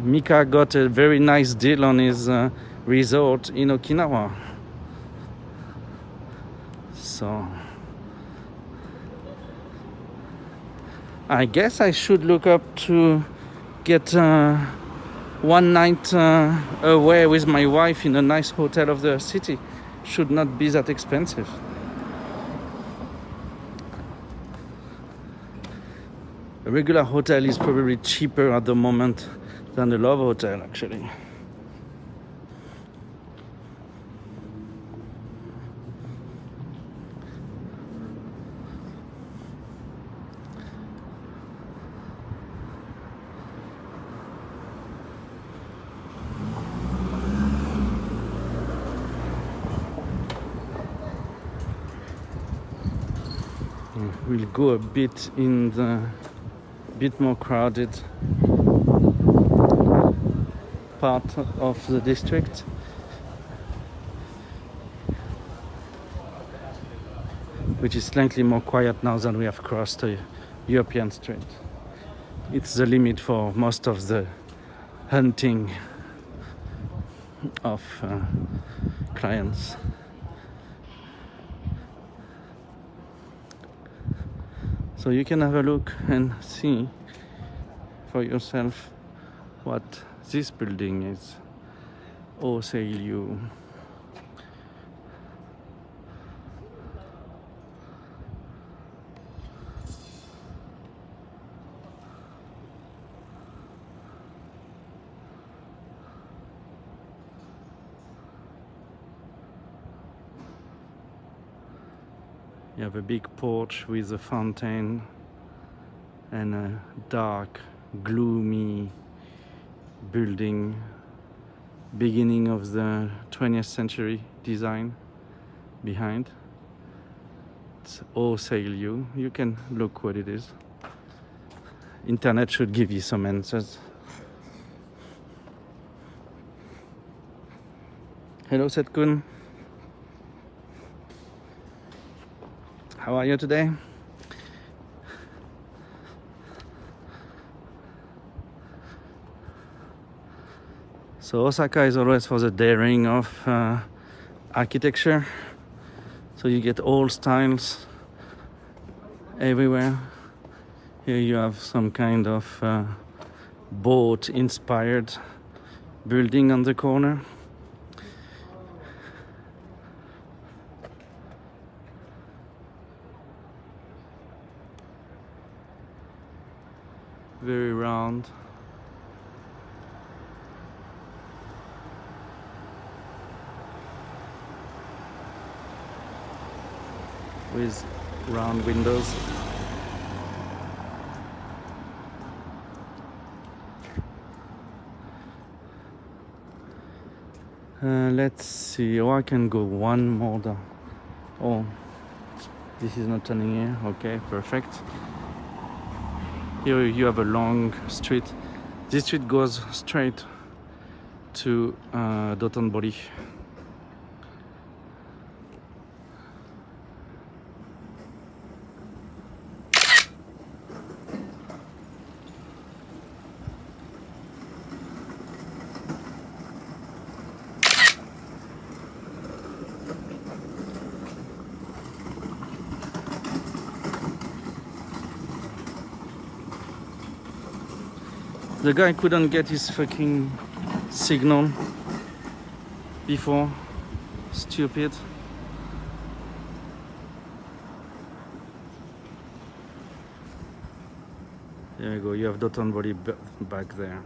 Mika got a very nice deal on his resort in Okinawa. So I guess I should look up to get one night away with my wife in a nice hotel of the city. Should not be that expensive. A regular hotel is probably cheaper at the moment than the Love Hotel, actually. We'll go a bit in the bit more crowded part of the district. Which is slightly more quiet now than we have crossed European street. It's the limit for most of the hunting of clients. So you can have a look and see for yourself what this building is. Oh, say you. You have a big porch with a fountain and a dark, gloomy building, beginning of the 20th century design behind. It's Au Seigliu. You can look what it is. Internet should give you some answers. Hello, Setkun. How are you today? So Osaka is always for the daring of architecture. So you get old styles everywhere. Here you have some kind of boat-inspired building on the corner. Very round. With round windows. Let's see. Oh, I can go one more down. Oh, this is not turning here. Okay, perfect. Here you have a long street. This street goes straight to Dotonbori. The guy couldn't get his fucking signal before. Stupid. There you go, you have Dotonbori back there.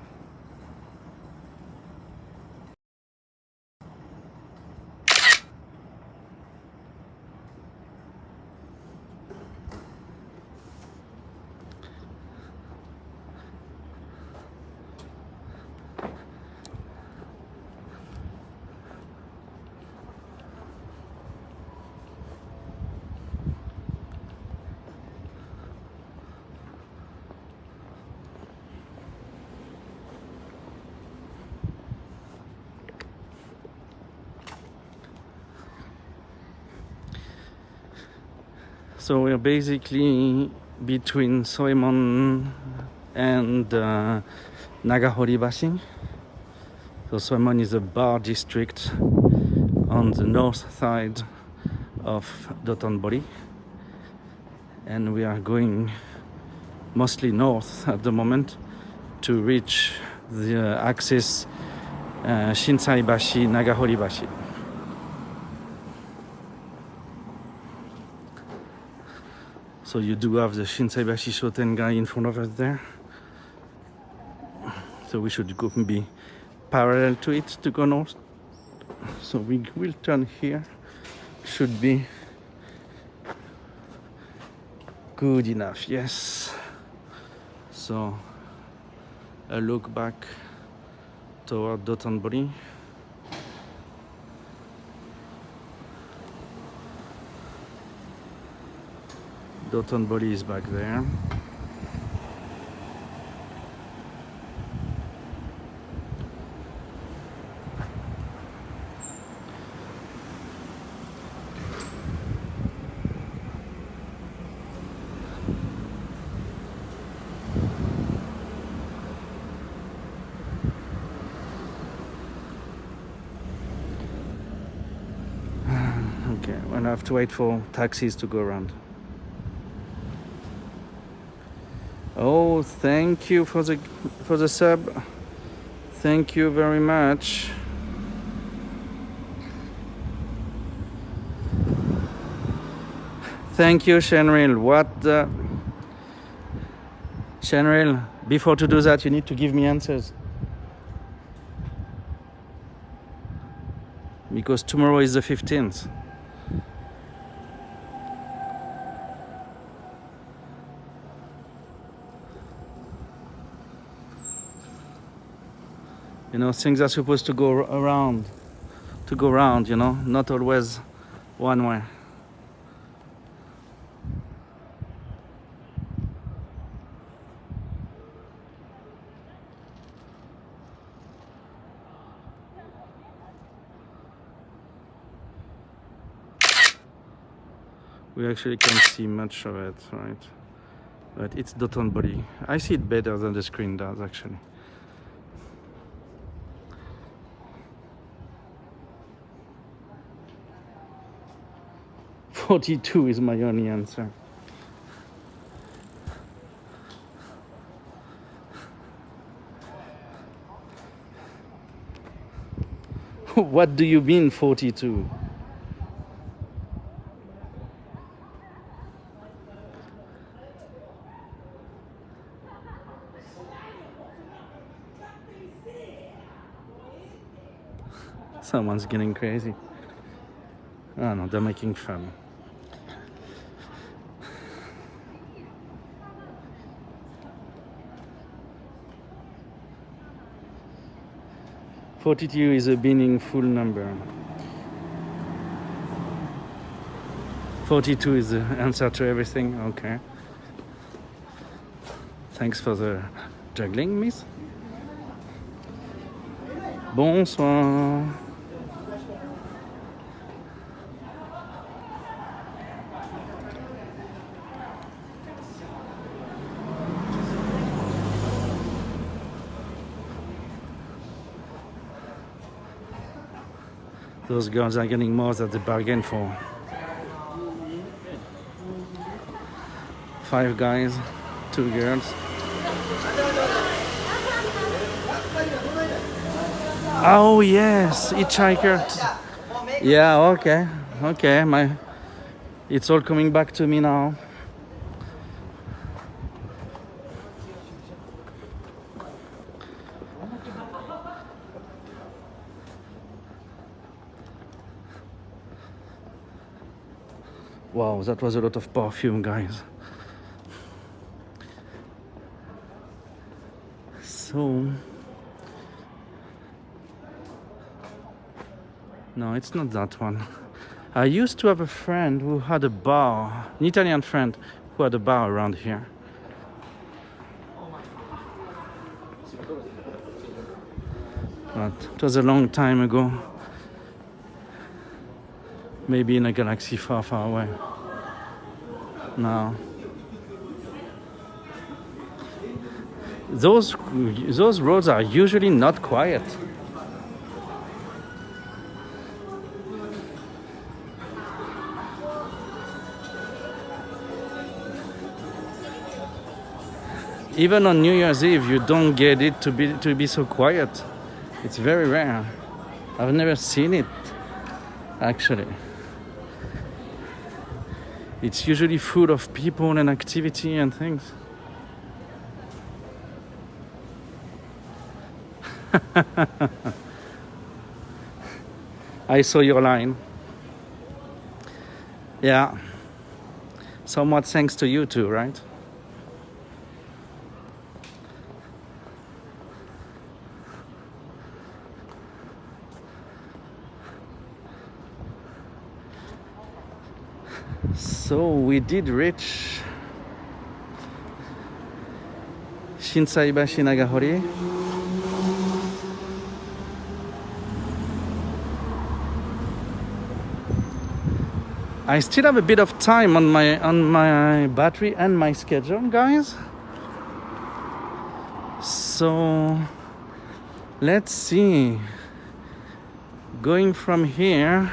So we're basically between Soemon and Nagahoribashi. So Soemon is a bar district on the north side of Dotonbori, and we are going mostly north at the moment to reach the axis Shinsaibashi, Nagahoribashi. So you do have the Shinsaibashi Shotengai in front of us there. So we should go be parallel to it to go north. So we will turn here. Should be good enough, yes. So a look back toward Dotonbori. Dotonbori is back there. Okay, we'll have to wait for taxis to go around. Oh, thank you for the sub. Thank you very much. Thank you, Shenril. What the... Shenril, before to do that, you need to give me answers. Because tomorrow is the 15th. You know, things are supposed to go around, you know, not always one way. We actually can't see much of it, right? But it's dot on body. I see it better than the screen does, actually. "42 is my only answer. What do you mean 42? Someone's getting crazy. Oh no, they're making fun. "42 is a meaningful number. 42 is the answer to everything." Okay. Thanks for the juggling, miss. Bonsoir. Those girls are getting more than they bargained for. 5 guys, 2 girls. Oh yes, hitchhiker. Yeah, okay, it's all coming back to me now. Wow, that was a lot of perfume, guys. So, no, it's not that one. I used to have a friend who had a bar, an Italian friend who had a bar around here. But it was a long time ago. Maybe in a galaxy far, far away. Now, those roads are usually not quiet. Even on New Year's Eve, you don't get it to be so quiet. It's very rare. I've never seen it, actually. It's usually full of people and activity and things. I saw your line. Yeah. Somewhat thanks to you too, right? So we did reach Shinsaibashi Nagahori. I still have a bit of time on my battery and my schedule, guys. So let's see. Going from here,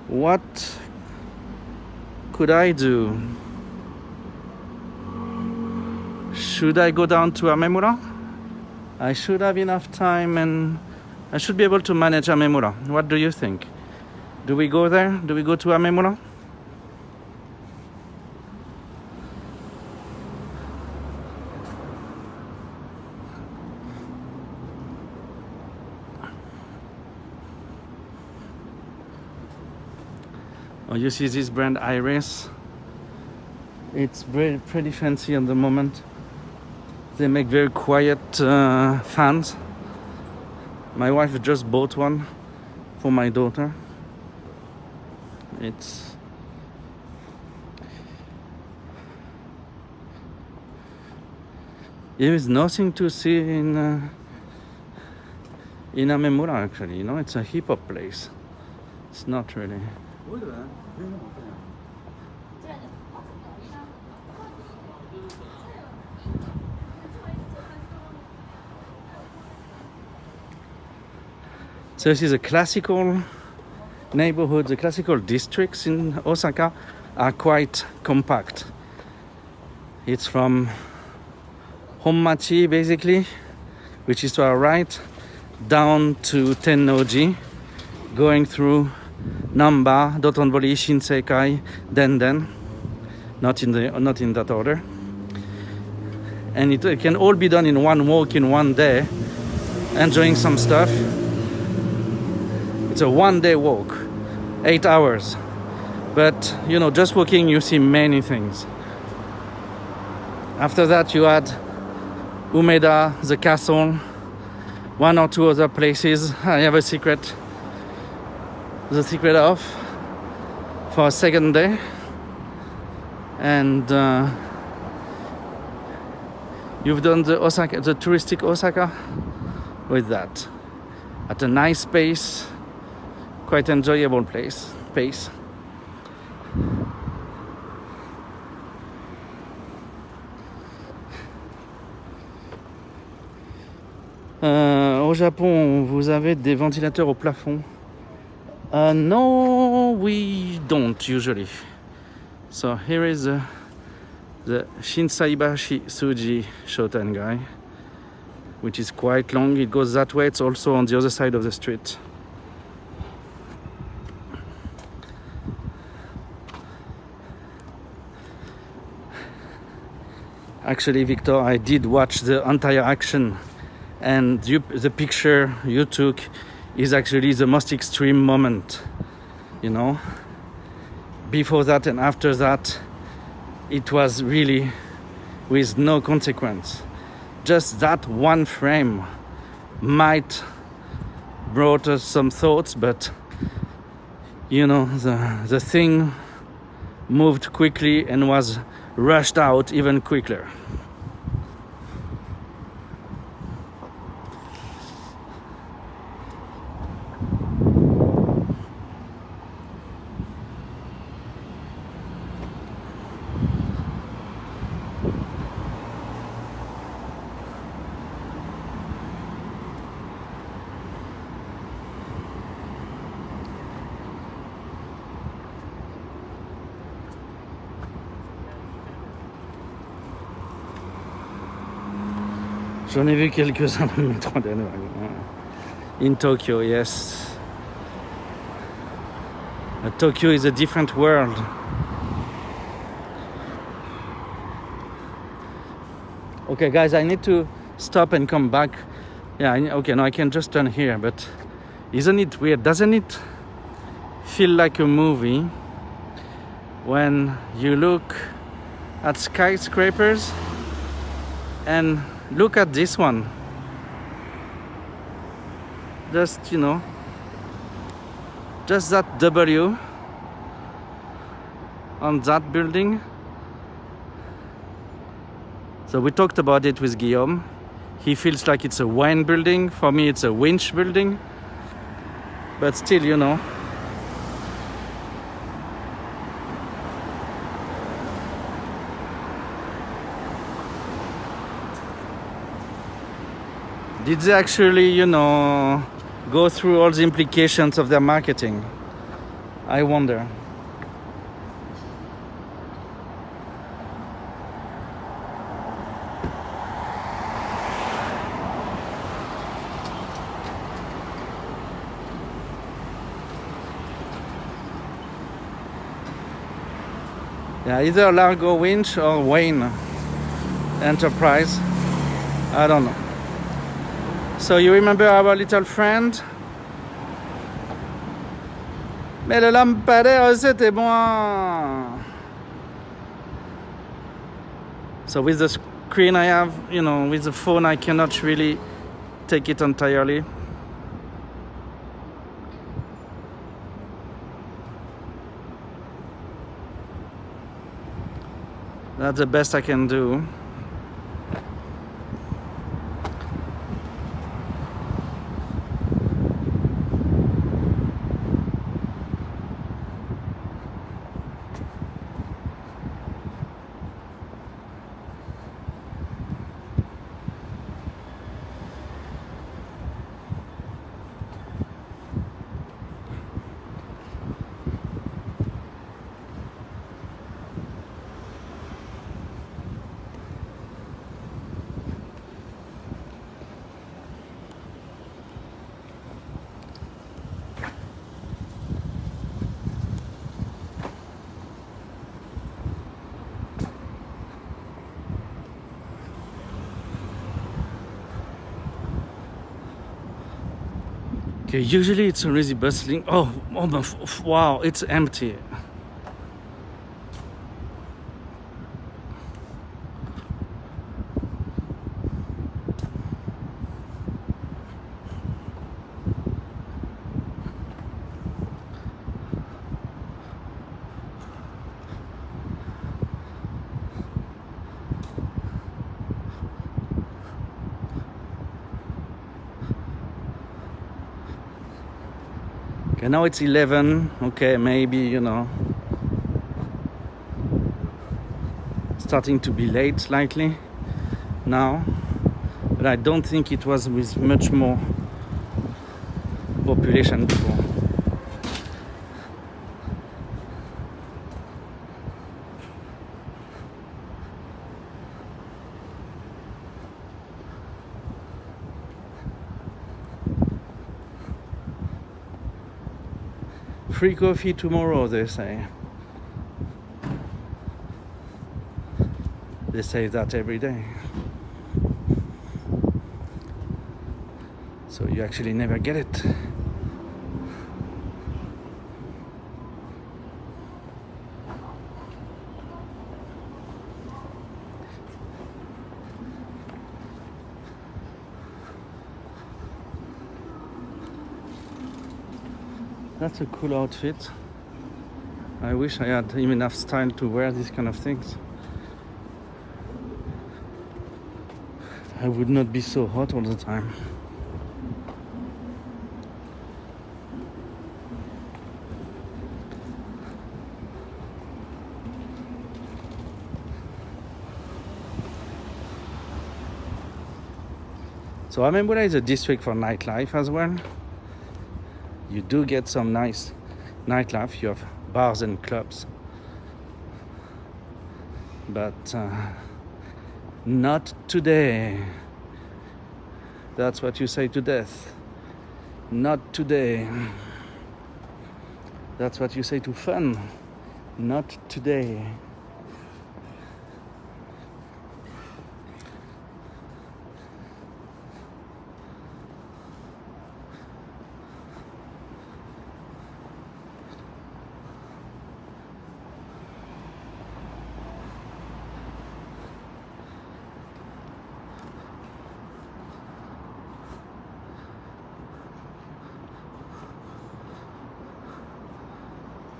What could I do? Should I go down to Amemura? I should have enough time and I should be able to manage Amemura. What do you think? Do we go there? Do we go to Amemura? Oh, you see this brand Iris? It's pretty fancy at the moment. They make very quiet fans. My wife just bought one for my daughter. There is nothing to see in Amemura actually. You know, it's a hip hop place. It's not really. So this is a classical neighborhood. The classical districts in Osaka are quite compact. It's from Honmachi basically, which is to our right, down to Tennoji, going through Namba, Dotonbori, Shinsekai, Denden, not in that order. And it can all be done in one walk in one day, enjoying some stuff. It's a one-day walk, 8 hours. But, you know, just walking, you see many things. After that, you add Umeda, the castle, one or two other places. I have a secret. The secret of for a second day. And you've done the touristic Osaka with that. At a nice pace. Quite enjoyable pace. Au Japon, vous avez des ventilateurs au plafond? No, we don't usually. So here is the Shinsaibashi Suji Shotengai, which is quite long. It goes that way. It's also on the other side of the street. Actually, Victor, I did watch the entire action, and the picture you took is actually the most extreme moment, you know. Before that and after that, it was really with no consequence. Just that one frame might brought us some thoughts, but you know, the thing moved quickly and was rushed out even quicker. J'en ai vu quelques-uns dans le métro dernièrement. In Tokyo, yes. Tokyo is a different world. Okay, guys, I need to stop and come back. Yeah, okay, no, I can just turn here, but isn't it weird? Doesn't it feel like a movie when you look at skyscrapers and look at this one? Just, you know, just that W on that building. So we talked about it with Guillaume. He feels like it's a wine building. For me, it's a winch building. But still, you know. Did they actually, you know, go through all the implications of their marketing? I wonder. Yeah, either Largo Winch or Wayne Enterprise. I don't know. So you remember our little friend? Mais le lampadaire, c'était bon. So with the screen I have, you know, with the phone I cannot really take it entirely. That's the best I can do. Okay, usually it's already bustling. Oh, wow, it's empty. Okay, now it's 11. Okay, maybe, you know, starting to be late slightly now. But I don't think it was with much more population before. Free coffee tomorrow, they say. They say that every day. So you actually never get it. That's a cool outfit. I wish I had enough style to wear these kind of things. I would not be so hot all the time. So Amembula is a district for nightlife as well. You do get some nice nightlife. You have bars and clubs, but not today. That's what you say to death. Not today. That's what you say to fun. Not today.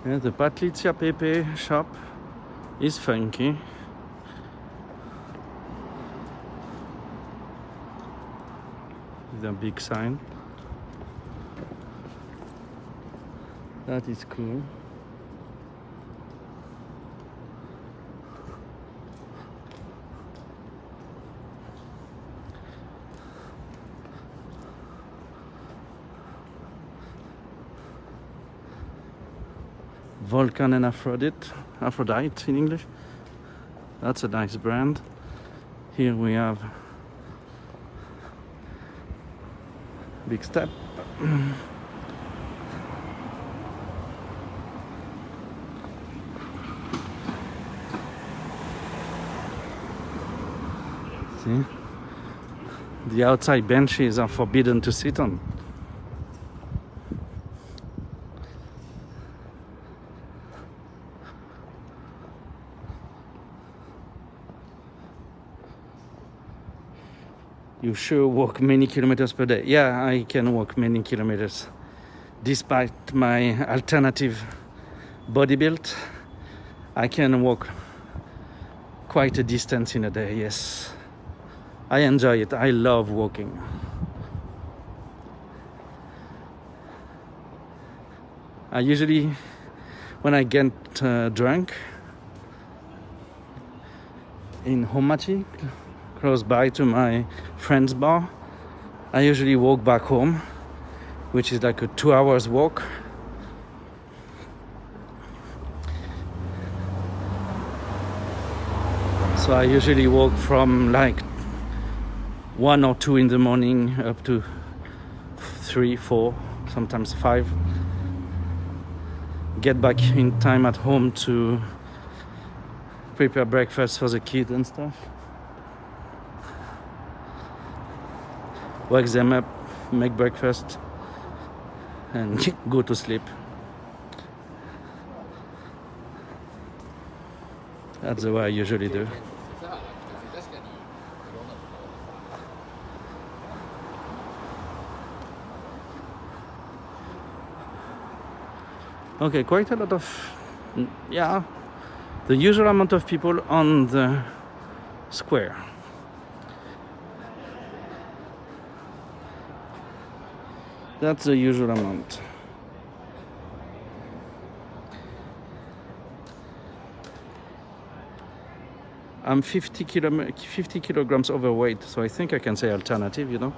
Yeah, the Patricia Pepe shop is funky. With a big sign. That is cool. Vulcan and Aphrodite in English. That's a nice brand. Here we have Big Step. See? The outside benches are forbidden to sit on. You sure walk many kilometers per day? Yeah, I can walk many kilometers. Despite my alternative body build, I can walk quite a distance in a day, yes. I enjoy it. I love walking. I usually, when I get drunk in Homachi, close by to my friend's bar, I usually walk back home, which is like a 2 hours walk. So I usually walk from like 1 or 2 in the morning up to 3, 4, sometimes 5. Get back in time at home to prepare breakfast for the kids and stuff. Wake them up, make breakfast, and go to sleep. That's the way I usually do. Okay, quite a lot of, yeah, the usual amount of people on the square. That's the usual amount. I'm 50 kilograms overweight, so I think I can say alternative, you know.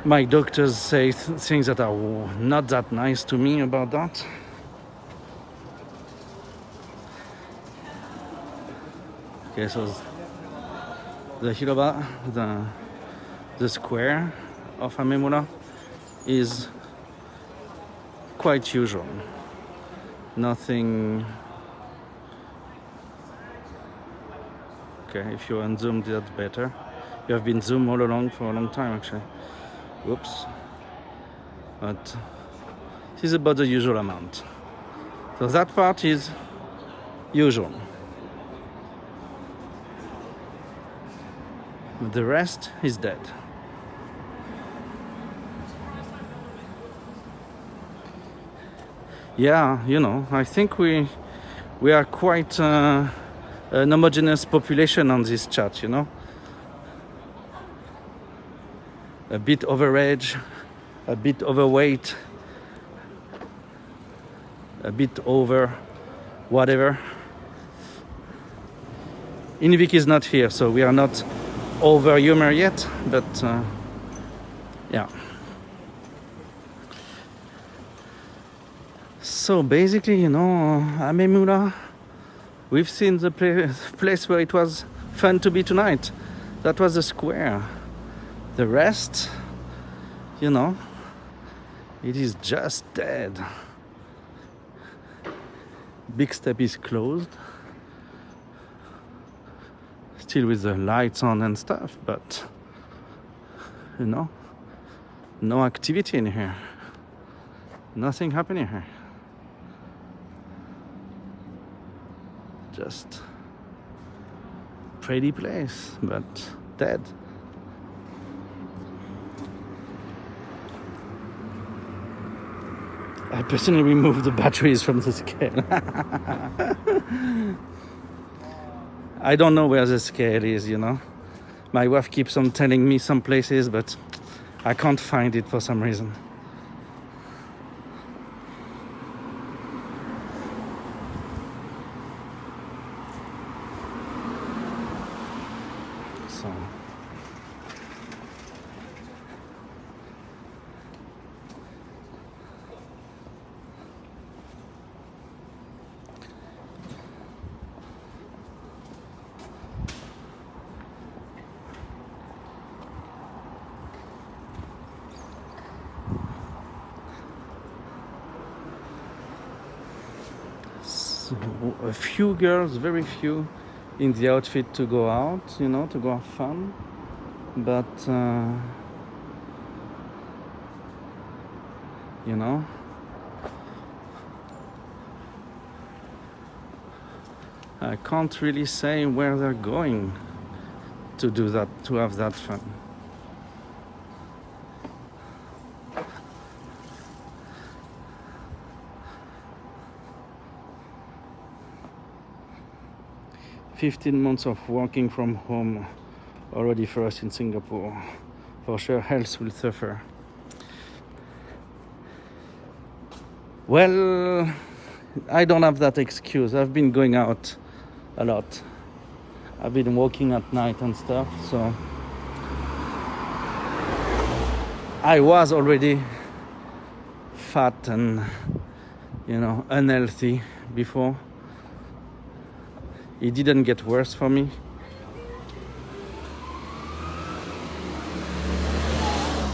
My doctors say things that are not that nice to me about that. Okay, so the hiroba, the square of Amemura is quite usual. Nothing. Okay, if you're on Zoom, that's better. You have been Zoom all along for a long time, actually. Whoops. But this is about the usual amount. So that part is usual. The rest is dead. Yeah, you know, I think we are quite an homogeneous population on this chat, you know. A bit overage, a bit overweight, a bit over whatever. Invik is not here, so we are not over humor yet, but yeah. So basically, you know, Amemura, we've seen the place where it was fun to be tonight. That was the square. The rest, you know, it is just dead. Big Step is closed. Still with the lights on and stuff, but, you know, no activity in here. Nothing happening here. Just pretty place, but dead. I personally removed the batteries from the scale. I don't know where the scale is, you know. My wife keeps on telling me some places, but I can't find it for some reason. So was a few girls, very few, in the outfit to go out, you know, to go have fun. But, you know, I can't really say where they're going to do that, to have that fun. "15 months of working from home already for us in Singapore. For sure, health will suffer." Well, I don't have that excuse. I've been going out a lot. I've been walking at night and stuff, so I was already fat and, you know, unhealthy before. It didn't get worse for me.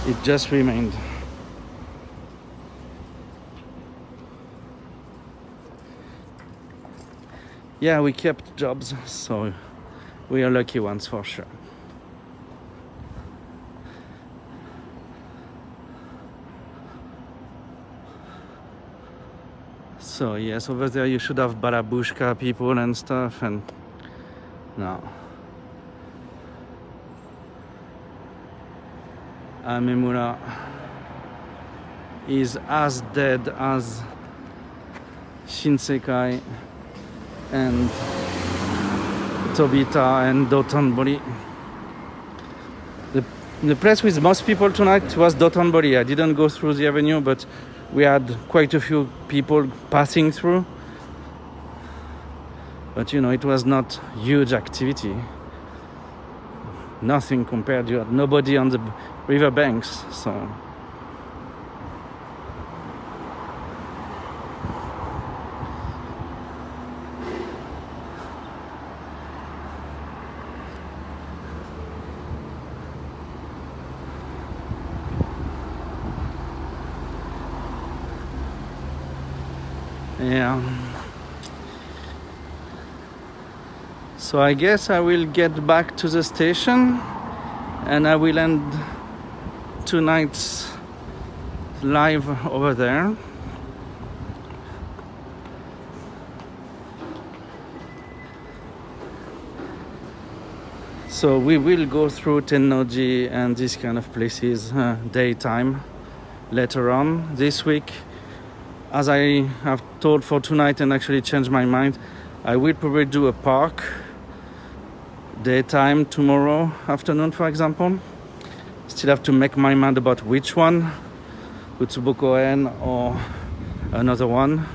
It just remained. Yeah, we kept jobs, so we are lucky ones for sure. So yes, over there you should have barabushka people and stuff, and no. Amemura is as dead as Shinsekai and Tobita and Dotonbori. The place with most people tonight was Dotonbori. I didn't go through the avenue, but we had quite a few people passing through. But you know, it was not huge activity. Nothing compared. You had nobody on the river banks, so. Yeah. So I guess I will get back to the station and I will end tonight's live over there. So we will go through Tennoji and these kind of places daytime later on this week. As I have told for tonight and actually changed my mind, I will probably do a park daytime tomorrow afternoon, for example. Still have to make my mind about which one, Utsubokoen or another one,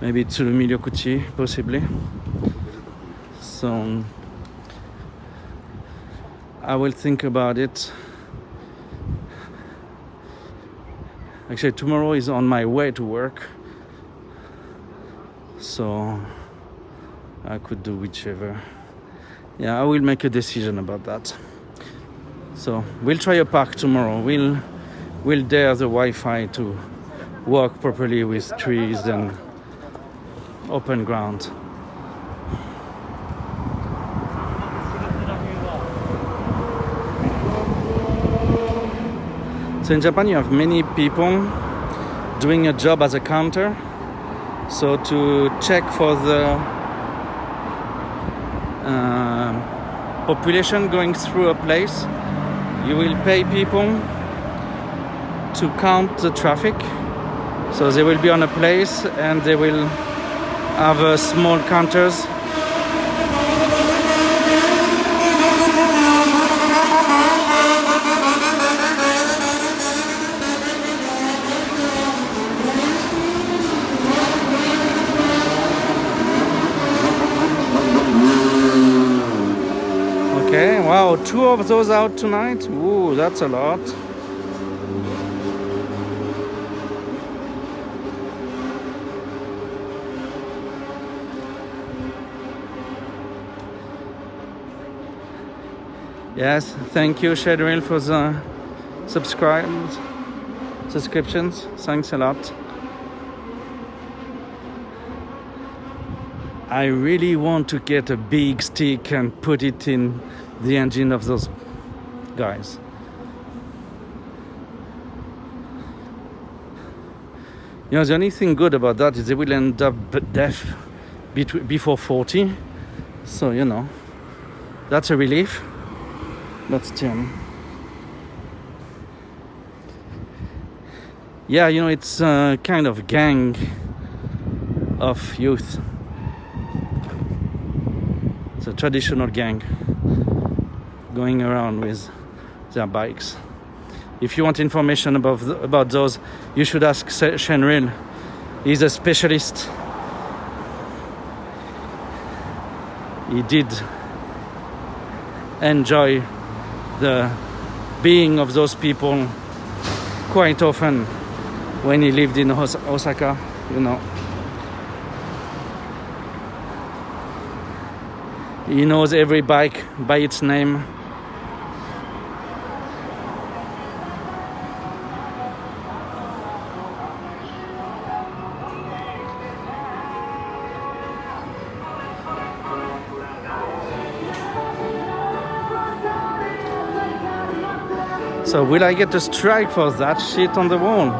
maybe Tsurumi-ryokuchi possibly. So I will think about it. Actually, tomorrow is on my way to work, so I could do whichever. Yeah, I will make a decision about that. So we'll try a park tomorrow. We'll dare the Wi-Fi to work properly with trees and open ground. So in Japan you have many people doing a job as a counter. So to check for the population going through a place, you will pay people to count the traffic. So they will be on a place and they will have small counters. Okay, wow, 2 of those out tonight. Ooh, that's a lot. Yes, thank you, Shadrill, for the subscriptions. Thanks a lot. I really want to get a big stick and put it in the engine of those guys. You know, the only thing good about that is they will end up deaf before 40. So, you know, that's a relief. But still. Yeah, you know, it's a kind of gang of youth. It's a traditional gang going around with their bikes. If you want information about those, you should ask Shenril. He's a specialist. He did enjoy the being of those people quite often when he lived in Osaka, you know. He knows every bike by its name. So will I get a strike for that shit on the wall?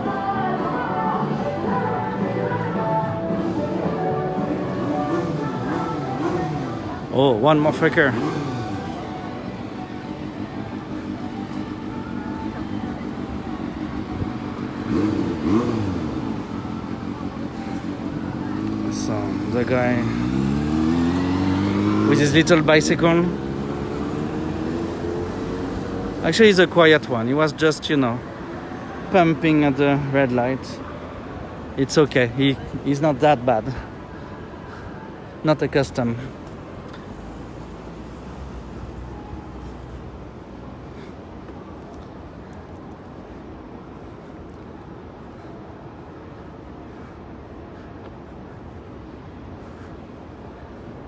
Oh, one more freaker. So the guy with his little bicycle. Actually, he's a quiet one. He was just, you know, pumping at the red light. It's okay. He's not that bad. Not accustomed.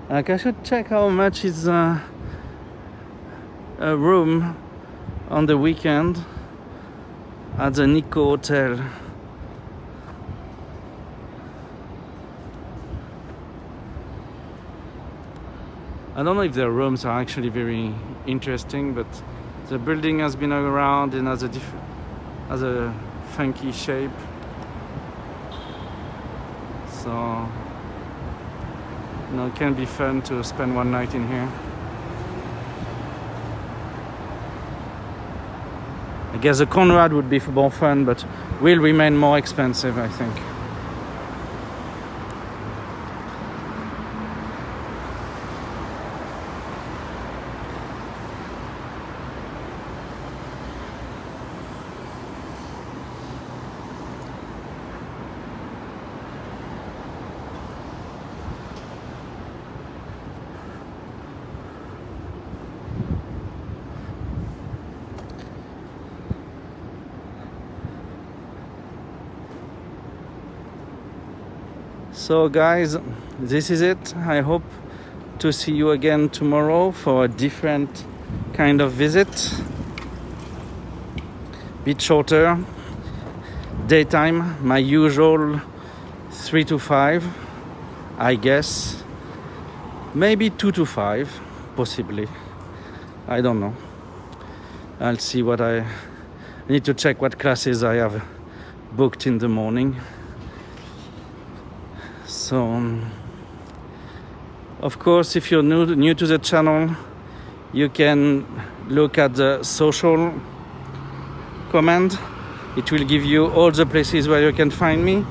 Like, I should check how much is a room on the weekend at the Nikko Hotel. I don't know if their rooms are actually very interesting, but the building has been around and has a funky shape. So, you know, it can be fun to spend one night in here. I guess the Conrad would be more fun, but will remain more expensive, I think. So guys, this is it. I hope to see you again tomorrow for a different kind of visit. Bit shorter. Daytime, my usual 3 to 5, I guess. Maybe 2 to 5, possibly. I don't know. I'll see what I need to check what classes I have booked in the morning. So, of course, if you're new to the channel, you can look at the social command. It will give you all the places where you can find me.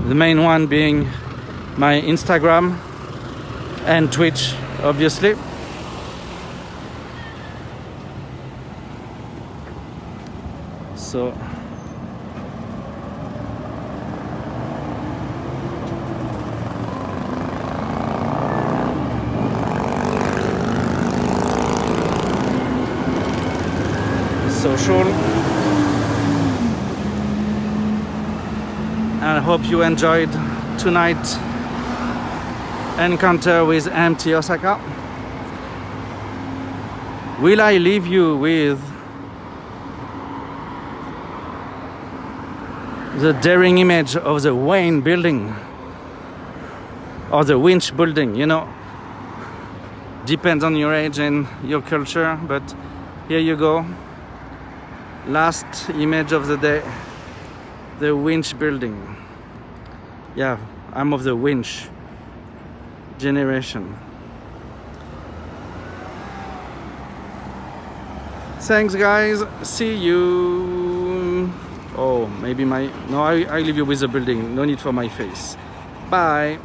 The main one being my Instagram and Twitch, obviously. So, social. And I hope you enjoyed tonight's encounter with empty Osaka. Will I leave you with the daring image of the Wayne building or the winch building, you know. Depends on your age and your culture, but here you go. Last image of the day, the winch building. Yeah, I'm of the winch generation. Thanks guys, see you. Oh, maybe I leave you with the building, no need for my face. Bye.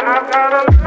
I've got a